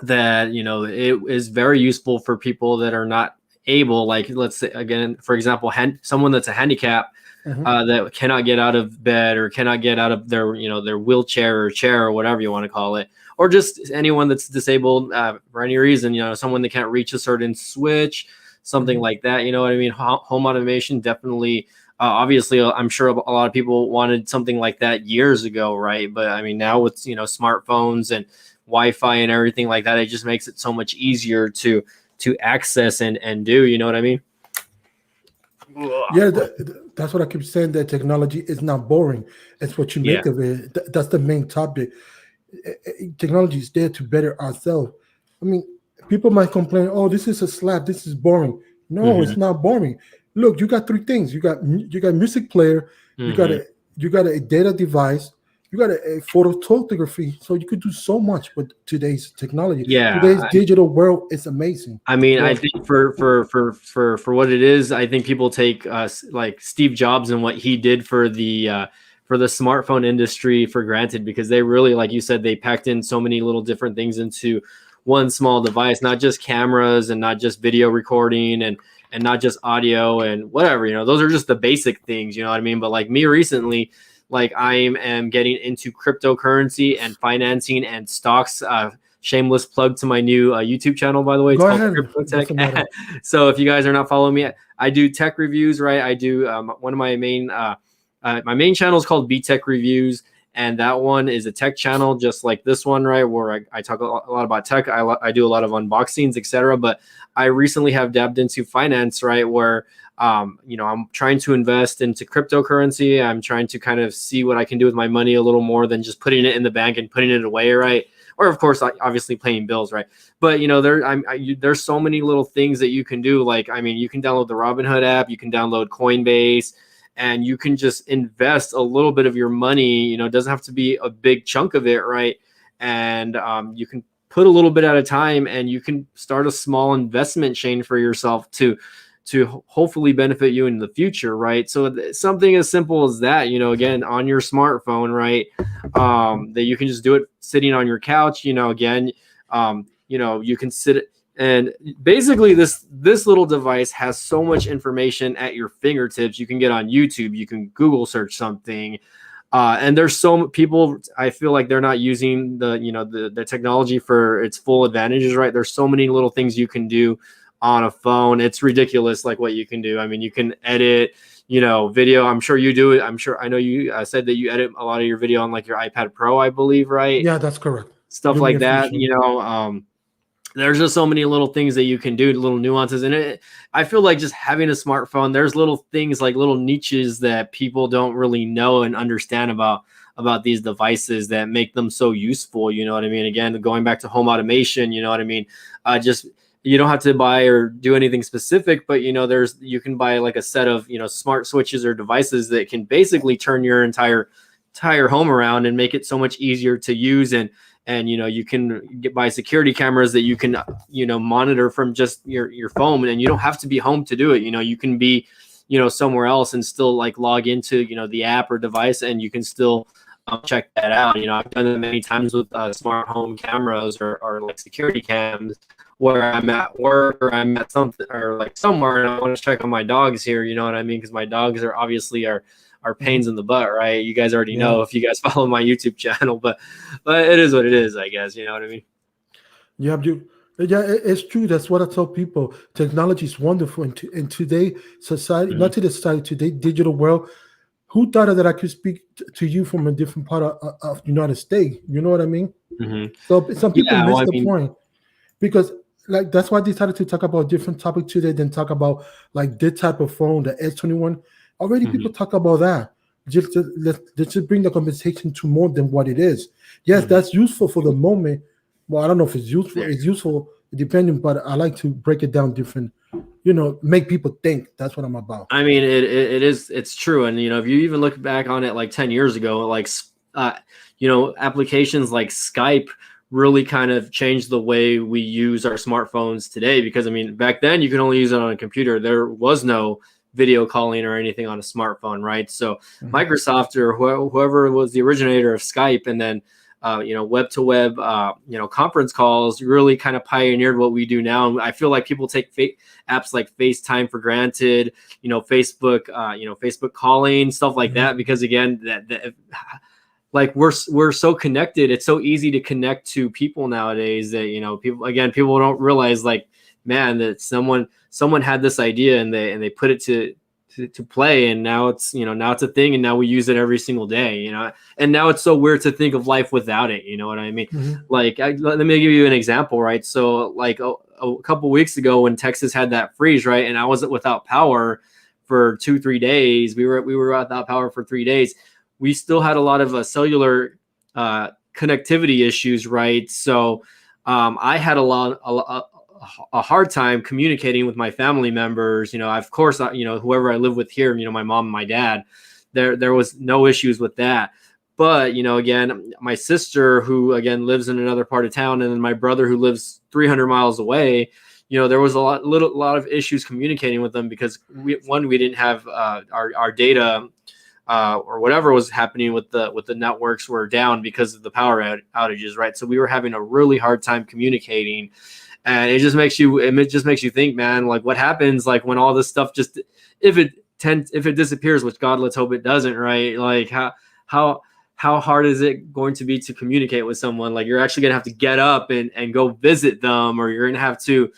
that, you know, it is very useful for people that are not able, like let's say again, for example, someone that's a handicap, that cannot get out of bed or cannot get out of their, you know, their wheelchair or chair or whatever you want to call it, or just anyone that's disabled for any reason, you know, someone that can't reach a certain switch, something like that, you know what I mean? Home automation definitely, obviously, I'm sure a lot of people wanted something like that years ago, right? But I mean, now with, you know, smartphones and Wi-Fi and everything like that, it just makes it so much easier to access and do, you know what I mean? Yeah, that's what I keep saying. That technology is not boring. It's what you Yeah. make of it. That's the main topic. Technology is there to better ourselves. I mean, people might complain, "Oh, this is a slap. This is boring." No, Hmm. it's not boring. Look, you got three things. You got music player. You got Hmm. a data device. You got a photography. So you could do so much with today's technology. Today's Yeah. digital world is amazing. I mean, I Well, think for what it is, I think people take like Steve Jobs and what he did for the smartphone industry for granted, because they really, like you said, they packed in so many little different things into one small device, not just cameras and not just video recording and not just audio and whatever, you know, those are just the basic things, you know what I mean? But like me recently, like I am getting into cryptocurrency and financing and stocks. Shameless plug to my new YouTube channel, by the way. It's go called ahead. Crypto Tech. Doesn't matter. So if you guys are not following me, I do tech reviews, right? I do one of my main channel is called B Tech Reviews, and that one is a tech channel just like this one, right? Where I talk a lot about tech. I do a lot of unboxings, etc. But I recently have dabbed into finance, right? Where you know, I'm trying to invest into cryptocurrency. I'm trying to kind of see what I can do with my money a little more than just putting it in the bank and putting it away, right? Or of course, obviously paying bills, right? But you know, there's so many little things that you can do. Like, I mean, you can download the Robinhood app, you can download Coinbase, and you can just invest a little bit of your money. You know, it doesn't have to be a big chunk of it, right? And you can put a little bit at a time, and you can start a small investment chain for yourself to hopefully benefit you in the future, right? So something as simple as that, you know, again, on your smartphone, right? That you can just do it sitting on your couch, you know, again, you know, you can sit and basically this little device has so much information at your fingertips. You can get on YouTube, you can Google search something. And there's so people, I feel like they're not using the, you know, the technology for its full advantages, right? There's so many little things you can do on a phone. It's ridiculous, like what you can do. I mean, you can edit, you know, video. I'm sure you do it. I know you said that you edit a lot of your video on like your iPad Pro, I believe, right? Yeah, that's correct. Stuff like Lumia that, Fusion. you know. There's just so many little things that you can do, little nuances in it. I feel like just having a smartphone, there's little things like little niches that people don't really know and understand about these devices that make them so useful. You know what I mean? Again, going back to home automation, you know what I mean? Just you don't have to buy or do anything specific, but you know, you can buy like a set of, you know, smart switches or devices that can basically turn your entire home around and make it so much easier to use. And you know, you can buy security cameras that you can, you know, monitor from just your phone, and you don't have to be home to do it. You know, you can be, you know, somewhere else and still like log into, you know, the app or device, and you can still check that out. You know, I've done it many times with smart home cameras or like security cams, where I'm at work or I'm at something or like somewhere, and I want to check on my dogs here. You know what I mean? Because my dogs are obviously are pains in the butt, right? You guys already know if you guys follow my YouTube channel, but it is what it is, I guess. You know what I mean? Yeah, it's true. That's what I tell people. Technology is wonderful, and in today society, Mm-hmm. not to the society, today digital world. Who thought that I could speak to you from a different part of United States? You know what I mean? Mm-hmm. So some people Yeah. Well, miss I the mean, point because like that's why I decided to talk about different topic today than talk about like this type of phone, the S21. Already mm-hmm, people talk about that. Let's just bring the conversation to more than what it is. Yes, mm-hmm. that's useful for the moment. Well, I don't know if it's useful. There It's you useful depending, but I like to break it down different, you know, make people think. That's what I'm about. I mean, it's true. And, if you even look back on it like 10 years ago, like, applications like Skype really kind of changed the way we use our smartphones today. Because, I mean, back then you could only use it on a computer. There was no video calling or anything on a smartphone, right? So Microsoft or whoever was the originator of Skype, and then web to web, conference calls really kind of pioneered what we do now. And I feel like people take apps like FaceTime for granted, Facebook, Facebook calling, stuff like that, because again, that like we're so connected. It's so easy to connect to people nowadays that, people don't realize, like, man, that someone had this idea and they put it to play, and now it's a thing, and now we use it every single day, and now it's so weird to think of life without it. You know what I mean? Like, let me give you an example, right? So like a couple weeks ago when Texas had that freeze, right, and I was without power for 2-3 days, we were without power for 3 days. We still had a lot of cellular connectivity issues, right? So I had a hard time communicating with my family members. Of course, whoever I live with here, my mom and my dad, there was no issues with that. But, again, my sister, who again lives in another part of town, and then my brother, who lives 300 miles away, there was a lot of issues communicating with them, because we didn't have our data, or whatever was happening with the networks were down because of the power outages, right? So we were having a really hard time communicating. And it just makes you think, man, like, what happens, like, when all this stuff just, if it disappears, which God, let's hope it doesn't, right? Like, how hard is it going to be to communicate with someone? Like, you're actually gonna have to get up and go visit them, or you're gonna have to,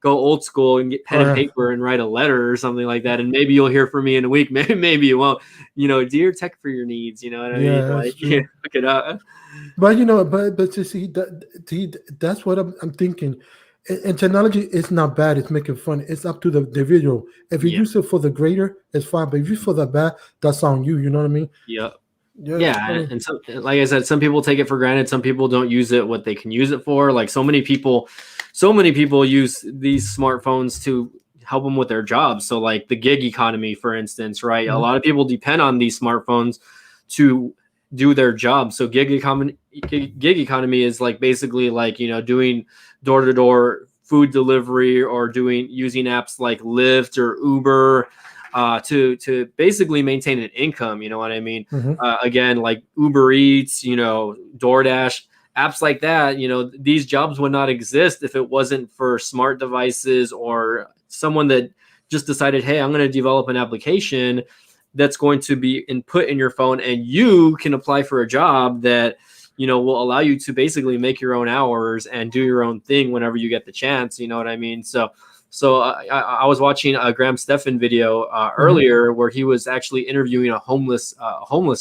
go old school and get pen and paper and write a letter or something like that. And maybe you'll hear from me in a week. Maybe you won't. Dear tech for your needs. You know what I mean? Like, look it up. But but you see that's what I'm thinking. And technology is not bad. It's making fun. It's up to the individual. If you use it for the greater, it's fine. But if you use it for the bad, that's on you. You know what I mean? Yeah. Yeah, and so, like I said, some people take it for granted. Some people don't use it what they can use it for. Like, so many people use these smartphones to help them with their jobs. So like the gig economy, for instance, right? A lot of people depend on these smartphones to do their job. So gig economy is like basically like, doing door-to-door food delivery, or using apps like Lyft or Uber, to basically maintain an income. You know what I mean? Again, like Uber Eats, DoorDash, apps like that, these jobs would not exist if it wasn't for smart devices, or someone that just decided, hey, I'm going to develop an application that's going to be input in your phone, and you can apply for a job that, will allow you to basically make your own hours and do your own thing whenever you get the chance. You know what I mean? So I was watching a Graham Stephan video earlier, where he was actually interviewing a homeless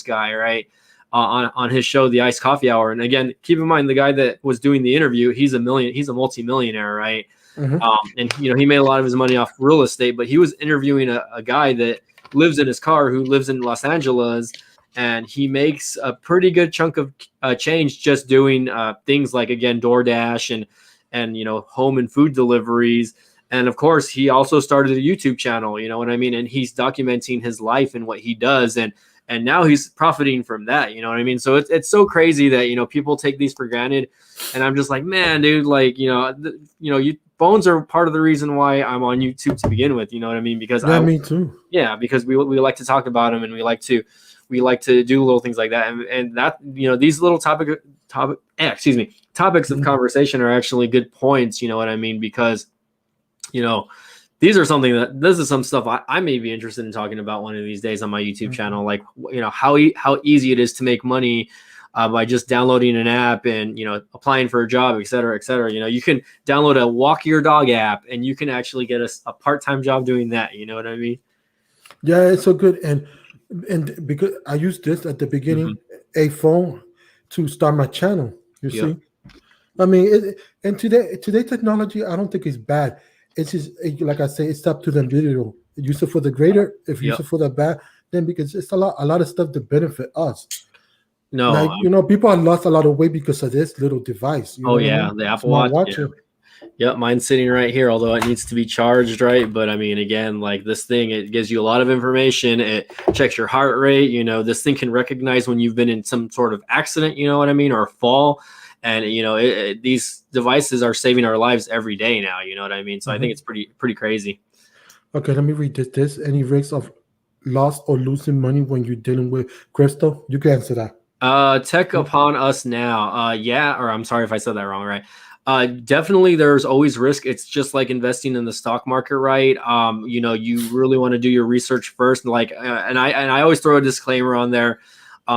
guy, right, on his show, The Iced Coffee Hour. And again, keep in mind, the guy that was doing the interview, he's a multimillionaire, right? And he made a lot of his money off real estate, but he was interviewing a guy that lives in his car, who lives in Los Angeles, and he makes a pretty good chunk of change just doing things like, again, DoorDash and home and food deliveries. And of course, he also started a YouTube channel, you know what I mean? And he's documenting his life and what he does. And now he's profiting from that, you know what I mean? So it's so crazy that, people take these for granted. And I'm just like, man, dude, like, phones are part of the reason why I'm on YouTube to begin with, you know what I mean? Because me too. Yeah, because we like to talk about them, and we like to do little things like that. And that, these little topics of conversation are actually good points, you know what I mean? Because this is some stuff I may be interested in talking about one of these days on my YouTube channel. Like, how easy it is to make money by just downloading an app and, applying for a job, et cetera, et cetera. You can download a walk your dog app, and you can actually get a part-time job doing that. You know what I mean? Yeah, it's so good. And because I used this at the beginning, a phone to start my channel, you see? I mean, and today technology, I don't think is bad. It's just, like I say, it's up to the individual. Use it for the greater. If you use it for the bad, then because it's a lot of stuff to benefit us. No, like, people have lost a lot of weight because of this little device. The Apple Watch. Yep, mine's sitting right here, although it needs to be charged, right? But I mean, again, like this thing, it gives you a lot of information. It checks your heart rate. You know, this thing can recognize when you've been in some sort of accident, you know what I mean, or a fall. And you know, these devices are saving our lives every day now. You know what I mean? So I think it's pretty crazy. Okay, let me read this. Any risks of loss or losing money when you're dealing with crypto? You can answer that. Tech upon us now. Yeah, or I'm sorry if I said that wrong, right? Definitely there's always risk. It's just like investing in the stock market, right? You know, you really want to do your research first. And like, and I always throw a disclaimer on there,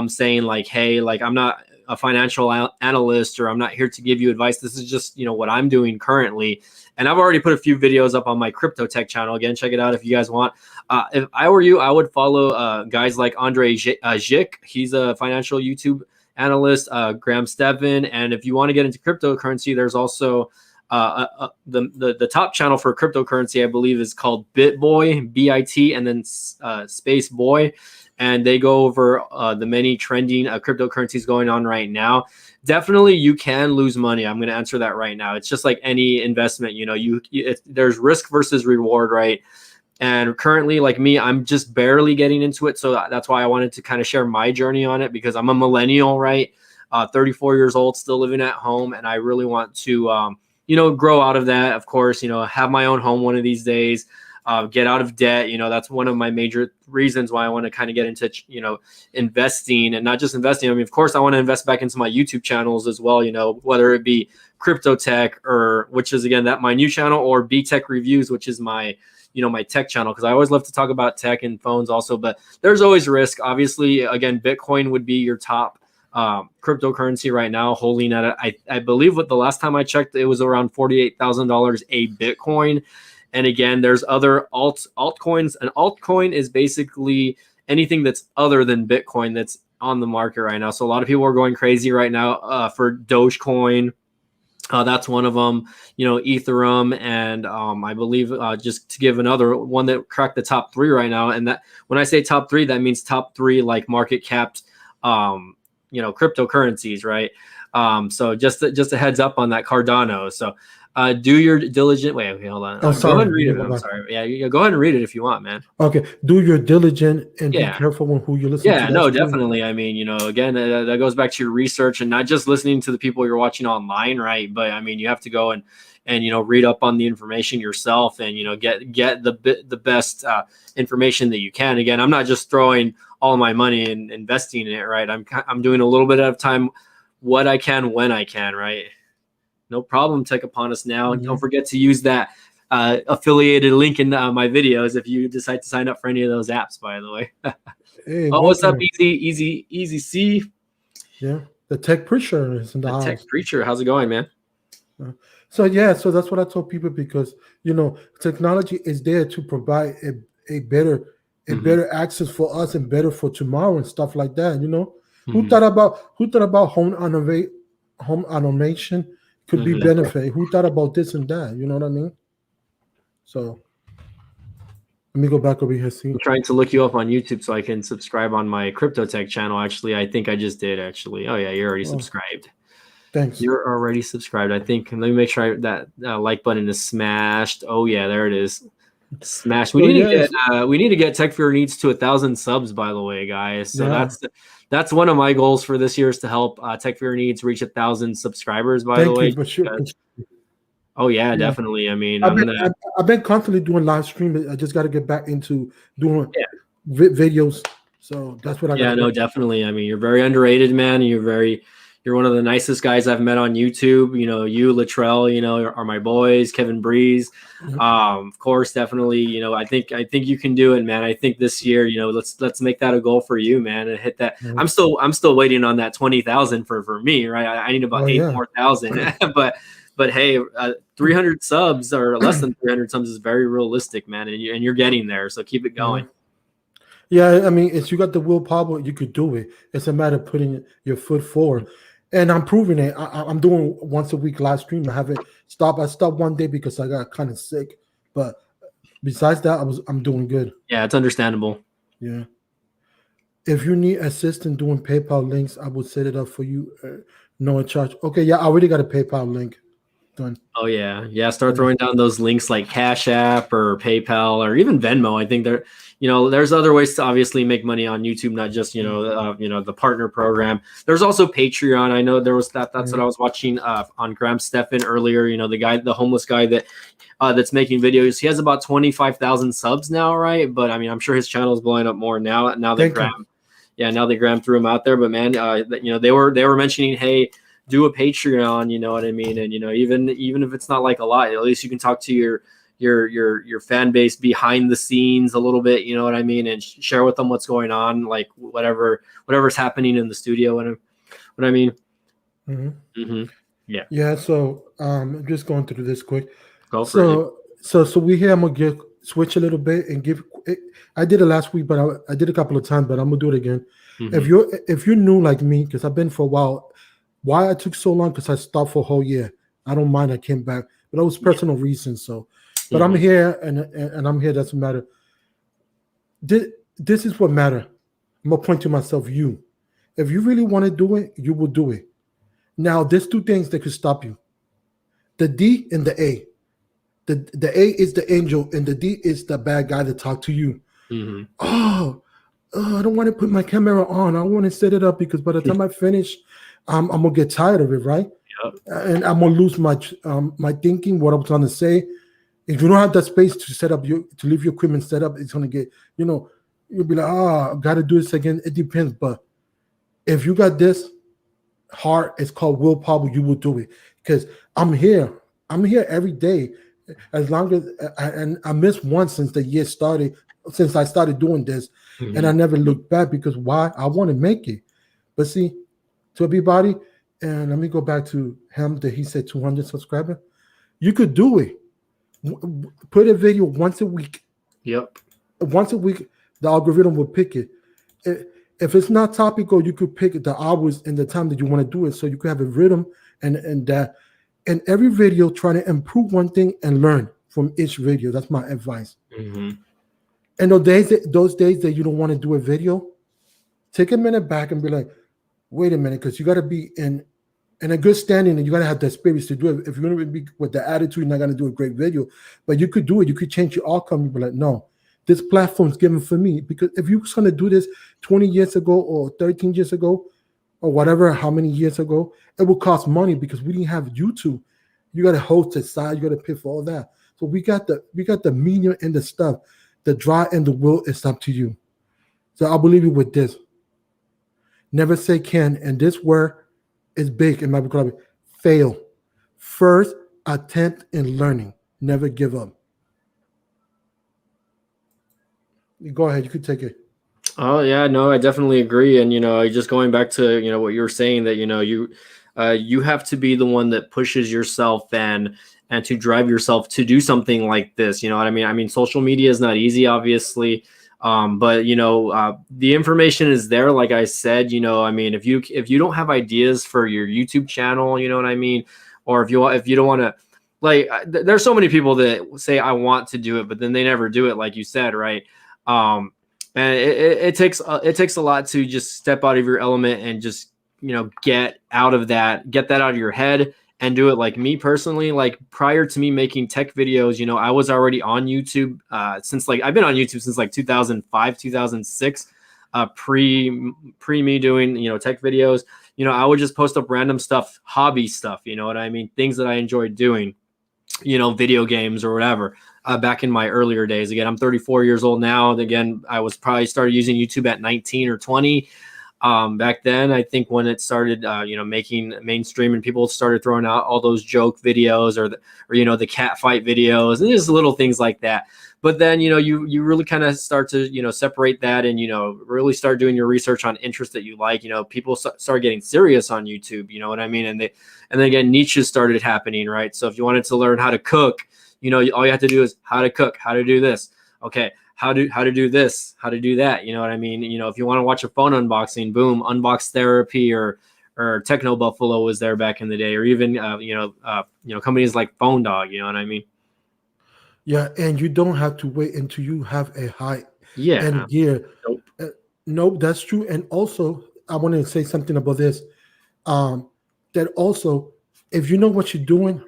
saying like, hey, like I'm not a financial analyst or I'm not here to give you advice. This is just, you know, what I'm doing currently. And I've already put a few videos up on my crypto tech channel. Again, check it out if you guys want. If I were you, I would follow guys like Andre Zik. He's a financial YouTube analyst, Graham Stephan. And if you want to get into cryptocurrency, there's also the top channel for cryptocurrency, I believe, is called BitBoy, BIT, and then Space Boy. And they go over the many trending cryptocurrencies going on right now. Definitely, you can lose money. I'm going to answer that right now. It's just like any investment. You know, there's risk versus reward, right? And currently, like me, I'm just barely getting into it. So that's why I wanted to kind of share my journey on it, because I'm a millennial, right? 34 years old, still living at home. And I really want to, you know, grow out of that. Of course, you know, have my own home one of these days, get out of debt. You know, that's one of my major reasons why I want to kind of get into, you know, investing, and not just investing. I mean, of course, I want to invest back into my YouTube channels as well, you know, whether it be Crypto Tech, or which is, again, that my new channel, or B Tech Reviews, which is my, you know, my tech channel, because I always love to talk about tech and phones also, but there's always risk. Obviously, again, Bitcoin would be your top cryptocurrency right now, holding at I believe what the last time I checked, it was around $48,000 a Bitcoin. And again, there's other altcoins. An altcoin is basically anything that's other than Bitcoin that's on the market right now. So a lot of people are going crazy right now for Dogecoin. That's one of them, you know, Ethereum, and I believe just to give another one that cracked the top 3 right now. And that, when I say top 3, that means top 3 like market capped, you know, cryptocurrencies, right? So just a heads up on that, Cardano. So do your diligent. Wait, okay, hold on. Oh, Go ahead sorry. and read it. I'm sorry. Yeah, go ahead and read it if you want, man. Okay, do your diligent and be Yeah. careful when who you listen to. Yeah, That's no, true. definitely. I mean, you know, again, that goes back to your research and not just listening to the people you're watching online, right? But I mean, you have to go and you know, read up on the information yourself, and you know, get the best information that you can. Again, I'm not just throwing all my money and investing in it, right? I'm doing a little bit at a time, what I can when I can, right? No problem. Tech upon us now, and don't forget to use that affiliated link in my videos if you decide to sign up for any of those apps, by the way. Hey, Oh, what's up, welcome. Easy C? Yeah, the tech preacher is in the The tech house. preacher. How's it going, man? So yeah, so that's what I told people, because you know technology is there to provide a better access for us and better for tomorrow and stuff like that. You know, who thought about home automation could be benefit? Who thought about this and that? You know what I mean? So let me go back over here. See, I'm trying to look you up on YouTube so I can subscribe on my Crypto Tech channel. Actually, I think I just did. Actually, oh yeah, you're already subscribed. thanks. You're already subscribed. I think. Let me make sure that like button is smashed. Oh yeah, there it is. Smash. We So need to yes, get Tech for Your Needs to 1,000 subs, by the way, guys. So yeah. that's one of my goals for this year, is to help Tech for Your Needs reach 1,000 subscribers, by the Thank way. you, but sure. Oh yeah, Yeah. definitely. I mean, I've been constantly doing live stream. I just got to get back into doing yeah. videos. So that's what I got. Yeah, no, definitely. I mean, you're very underrated, man. You're one of the nicest guys I've met on YouTube. You know, you, Latrell, you know, are my boys, Kevin Breeze. Of course, definitely, you know, I think you can do it, man. I think this year, you know, let's make that a goal for you, man, and hit that. I'm still waiting on that 20,000 for me, right? I need about 8 more thousand. But hey, 300 subs or less than 300 subs is very realistic, man, and you're getting there. So keep it going. Yeah, I mean, if you got the willpower, you could do it. It's a matter of putting your foot forward, and I'm proving it. I'm doing once a week live stream. I haven't stopped. I stopped one day because I got kind of sick, but besides that, I'm doing good. Yeah, it's understandable. Yeah. If you need assistance doing PayPal links, I will set it up for you. No charge. Okay, yeah, I already got a PayPal link. done. Oh yeah. Start throwing down those links like Cash App or PayPal or even Venmo. I think there's other ways to obviously make money on YouTube, not just the partner program. There's also Patreon. I know there was that. That's what I was watching on Graham Stephan earlier. The homeless guy that's making videos. He has about 25,000 subs now, right? But I mean, I'm sure his channel is blowing up more now. Now that Graham threw him out there. But man, they were mentioning, hey, do a Patreon, you know what I mean? And even if it's not like a lot, at least you can talk to your fan base behind the scenes a little bit, you know what I mean, and share with them what's going on, like whatever's happening in the studio. What I mean. Yeah. So I'm just going through this quick. Go for it. So we here. I'm gonna switch a little bit and give. I did it last week, but I did a couple of times, but I'm gonna do it again. If you're new like me, because I've been for a while. Why I took so long? Because I stopped for a whole year. I don't mind. I came back, but it was personal reasons. So, but I'm here, and I'm here. Doesn't matter. This is what matter. I'm gonna point to myself. You, if you really want to do it, you will do it. Now, there's two things that could stop you: the D and the A. The A is the angel, and the D is the bad guy that talk to you. Oh, I don't want to put my camera on. I want to set it up because by the time I finish, I'm gonna get tired of it, right? Yep. And I'm gonna lose my thinking, what I'm trying to say. If you don't have that space to set up to leave your equipment set up, it's gonna get, you'll be like, I gotta do this again. It depends, but if you got this heart, it's called willpower. You will do it because I'm here. I'm here every day, as long as I missed once since the year started, since I started doing this, and I never looked back because why? I want to make it, but see. To everybody, and let me go back to him that he said 200 subscribers. You could do it. Put a video once a week. Yep. Once a week, the algorithm will pick it. If it's not topical, you could pick the hours and the time that you want to do it. So you could have a rhythm and that. And every video, try to improve one thing and learn from each video. That's my advice. And those days that you don't want to do a video, take a minute back and be like, wait a minute, because you got to be in a good standing and you got to have the spirit to do it. If you're going to be with the attitude, you're not going to do a great video, but you could do it. You could change your outcome. You'd be like, no, this platform's given for me. Because if you was going to do this 20 years ago or 13 years ago or whatever, how many years ago, it would cost money because we didn't have YouTube. You got to host the side. You got to pay for all that. So we got the medium and the stuff. The dry and the will is up to you. So I believe you with this. Never say can, and this word is big in my vocabulary. Fail. First attempt in learning. Never give up. Go ahead. You could take it. Oh yeah, no, I definitely agree. And just going back to what you were saying, that you have to be the one that pushes yourself and to drive yourself to do something like this. You know what I mean? I mean, social media is not easy, obviously. But the information is there. Like I said, I mean, if you don't have ideas for your YouTube channel, you know what I mean? Or if you don't want to, like, there's so many people that say, I want to do it, but then they never do it. Like you said, right. And it takes a lot to just step out of your element and just, get that out of your head and do it. Like me personally, like prior to me making tech videos, I was already on YouTube since I've been on YouTube since 2005, 2006, pre me doing, tech videos. I would just post up random stuff, hobby stuff, you know what I mean? Things that I enjoyed doing, video games or whatever, back in my earlier days. Again, I'm 34 years old now. Again, I was probably started using YouTube at 19 or 20. Back then, I think when it started, making mainstream and people started throwing out all those joke videos or the cat fight videos and just little things like that. But then, you really kind of start to, separate that and, really start doing your research on interests that you like. People start getting serious on YouTube, you know what I mean? And then again, niches started happening, right? So if you wanted to learn how to cook, all you have to do is how to cook, how to do this. Okay. How to do this, how to do that. You know what I mean? If you want to watch a phone unboxing, boom, Unbox Therapy or Techno Buffalo was there back in the day, or even companies like Phone Dog. You know what I mean? Yeah, and you don't have to wait until you have a high end gear. Nope. No, that's true. And also, I want to say something about this. That also, if you know what you're doing,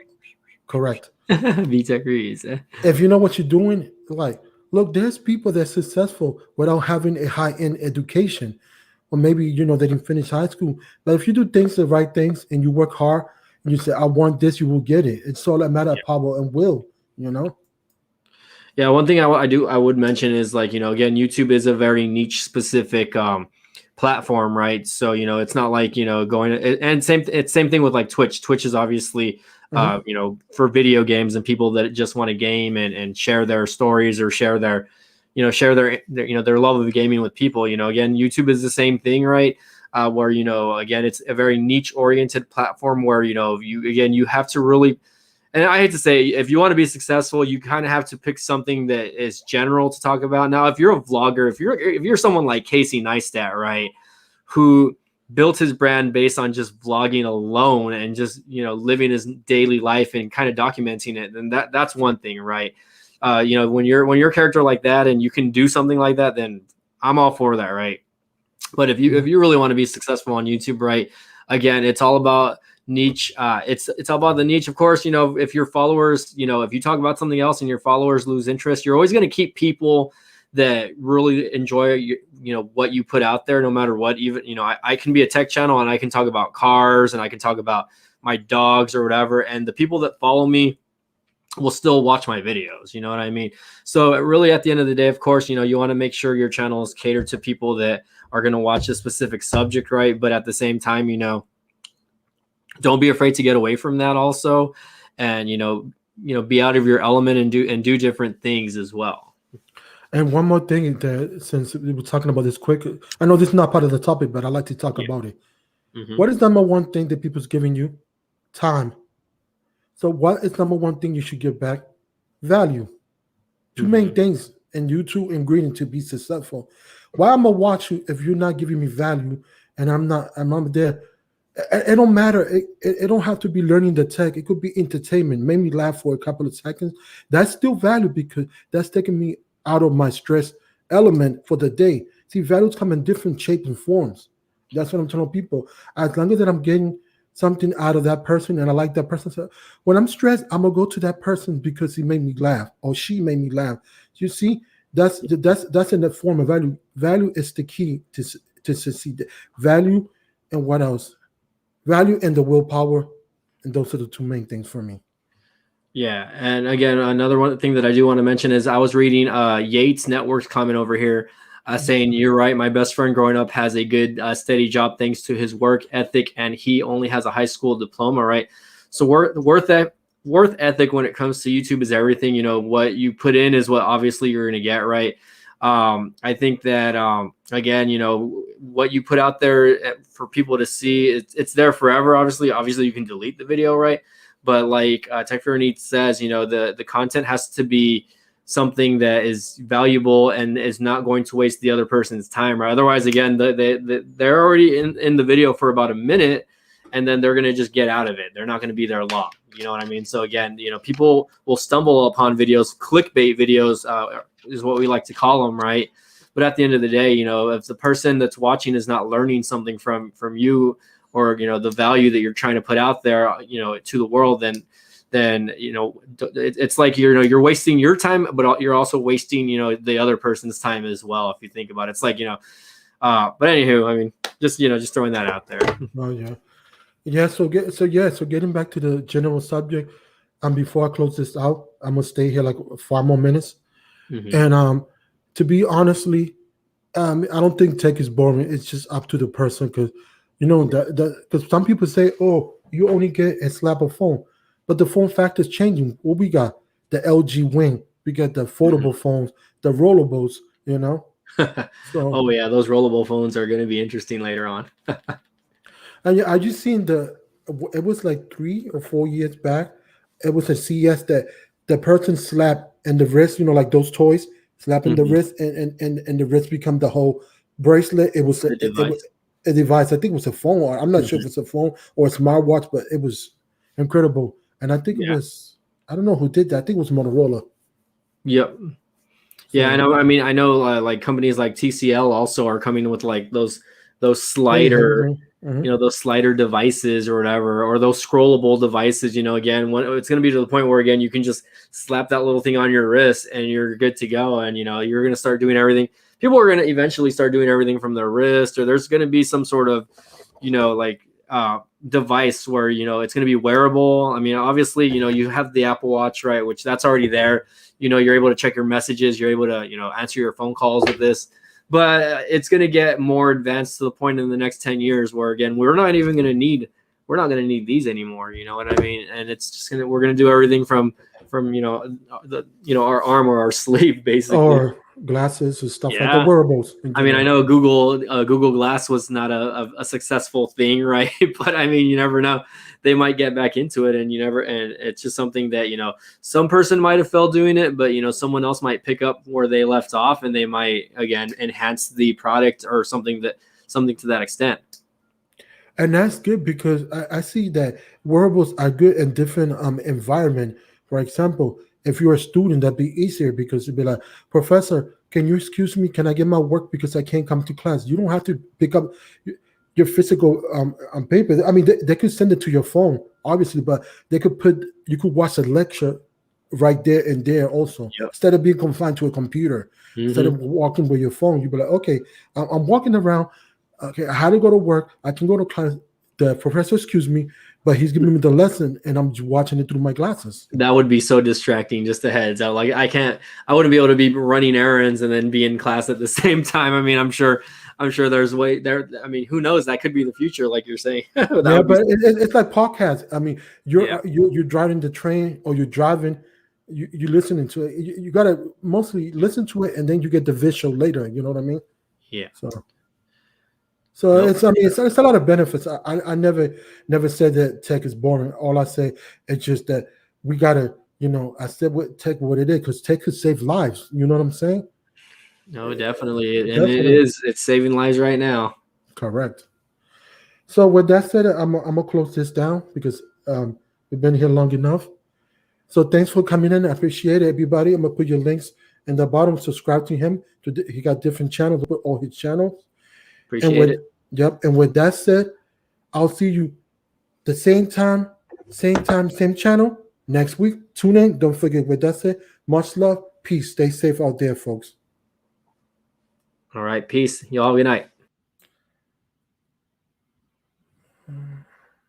Correct. VTech reviews. If you know what you're doing, like, look, there's people that's successful without having a high end education, or maybe they didn't finish high school. But if you do things the right things and you work hard and you say, "I want this," you will get it. It's all a matter of power and will. You know. Yeah, one thing I would mention is, like, again, YouTube is a very niche specific platform, right? So it's not like going and same thing with like Twitch. Twitch is obviously for video games and people that just want to game and share their stories or share their their love of gaming with people. Again, YouTube is the same thing, right? Where again, it's a very niche oriented platform where you have to really, and I hate to say, if you want to be successful, you kind of have to pick something that is general to talk about. Now, if you're a vlogger, if you're someone like Casey Neistat, right, who built his brand based on just vlogging alone and just living his daily life and kind of documenting it, then that's one thing, right? When you're a character like that and you can do something like that, then I'm all for that, right? But if you really want to be successful on YouTube, right, again, it's all about niche. It's all about the niche. Of course, if your followers, if you talk about something else and your followers lose interest, you're always going to keep people that really enjoy what you put out there, no matter what. Even I can be a tech channel and I can talk about cars and I can talk about my dogs or whatever, and the people that follow me will still watch my videos. You know what I mean? So really, at the end of the day, of course, you want to make sure your channel is catered to people that are going to watch a specific subject, right? But at the same time, don't be afraid to get away from that also, and be out of your element and do different things as well. And one more thing is that, since we were talking about this quick, I know this is not part of the topic, but I like to talk about it. What is number one thing that people's giving you? Time. So what is number one thing you should give back? Value. Two main things, and you two ingredients to be successful. Why I'm gonna watch you if you're not giving me value and I'm not there? It don't matter. It don't have to be learning the tech. It could be entertainment. Make me laugh for a couple of seconds. That's still value because that's taking me out of my stress element for the day. See, values come in different shapes and forms. That's what I'm telling people. As long as that I'm getting something out of that person and I like that person, so when I'm stressed, I'm gonna go to that person because he made me laugh or she made me laugh. You see, that's in the form of value. Value is the key to succeed. Value and what else? Value and the willpower, and those are the two main things for me. Yeah, and again, another one thing that I do want to mention is I was reading Yates Network's comment over here saying, "You're right. My best friend growing up has a good, steady job thanks to his work ethic, and he only has a high school diploma." Right. So worth ethic when it comes to YouTube is everything. What you put in is what obviously you're going to get. Right. I think that again, what you put out there for people to see, it's there forever. Obviously, you can delete the video, right? But like Tech Needs says, the content has to be something that is valuable and is not going to waste the other person's time, right? Otherwise, again, they're already in the video for about a minute, and then they're going to just get out of it. They're not going to be there long. You know what I mean? So again, people will stumble upon videos, clickbait videos is what we like to call them, right? But at the end of the day, if the person that's watching is not learning something from you, or the value that you're trying to put out there, to the world, then it's like you're wasting your time, but you're also wasting the other person's time as well. If you think about it, it's like but anywho, I mean, just throwing that out there. Oh yeah. So getting back to the general subject, before I close this out, I'm gonna stay here like 5 more minutes. And to be honestly, I don't think tech is boring. It's just up to the person, because because some people say, "Oh, you only get a slap of phone," but the form factor is changing. What we got? The LG Wing. We got the foldable phones, the rollables. So oh yeah, those rollable phones are going to be interesting later on. and I just seen it was like 3 or 4 years back. It was a CES that the person slapped in the wrist, like those toys, slapping the wrist, and the wrist become the whole bracelet. It was a device. I think it was a phone, or I'm not sure if it's a phone or a smartwatch, but it was incredible. And I think it was, I don't know who did that. I think it was Motorola. Yep. Yeah, I know. I mean, I know like companies like TCL also are coming with like those slider you know, those slider devices or whatever, or those scrollable devices, you know, again, when it's going to be to the point where, again, you can just slap that little thing on your wrist and you're good to go. And, you know, you're going to start doing everything. People are going to eventually start doing everything from their wrist, or there's going to be some sort of, you know, like device where, you know, it's going to be wearable. I mean, obviously, you know, you have the Apple Watch, right, which that's already there. You know, you're able to check your messages. You're able to, you know, answer your phone calls with this. But it's going to get more advanced to the point in the next 10 years where, again, we're not going to need these anymore. You know what I mean? And it's just we're going to do everything from, you know, our arm or our sleeve, basically. Or glasses and stuff like the wearables. I mean, I know Google Glass was not a successful thing, right? But I mean, you never know. They might get back into it, and and it's just something that, you know, some person might have failed doing it, but, you know, someone else might pick up where they left off, and they might, again, enhance the product or something to that extent. And that's good, because I see that wearables are good in different environment. For example, if you're a student, that'd be easier, because you'd be like, Professor, can you excuse me? Can I get my work because I can't come to class? You don't have to pick up your physical paper. I mean, they could send it to your phone, obviously, but you could watch a lecture right there and there also. Yep. Instead of being confined to a computer, instead of walking with your phone, you'd be like, okay, I'm walking around. Okay, I had to go to work. I can go to class. The professor, excuse me, but he's giving me the lesson, and I'm watching it through my glasses. That would be so distracting. Just a heads out. Like, I wouldn't be able to be running errands and then be in class at the same time. I mean, I'm sure there's way there. I mean, who knows? That could be the future, like you're saying. Yeah, but it's like podcasts. I mean, you're driving the train, or you're driving, you're listening to it. You gotta mostly listen to it, and then you get the visual later. You know what I mean? Yeah. So it's a lot of benefits. I never said that tech is boring. All I say is just that we gotta, you know, I said what tech what it is, because tech could save lives. You know what I'm saying? No, definitely. And it's saving lives right now. Correct. So with that said, I'm gonna close this down, because we've been here long enough. So thanks for coming in. I appreciate it, everybody. I'm gonna put your links in the bottom. Subscribe to him. He got different channels. Put all his channels. Appreciate it. Yep. And with that said, I'll see you the same time, same channel next week. Tune in. Don't forget, with that said, much love, peace. Stay safe out there, folks. All right. Peace. Y'all have a good night.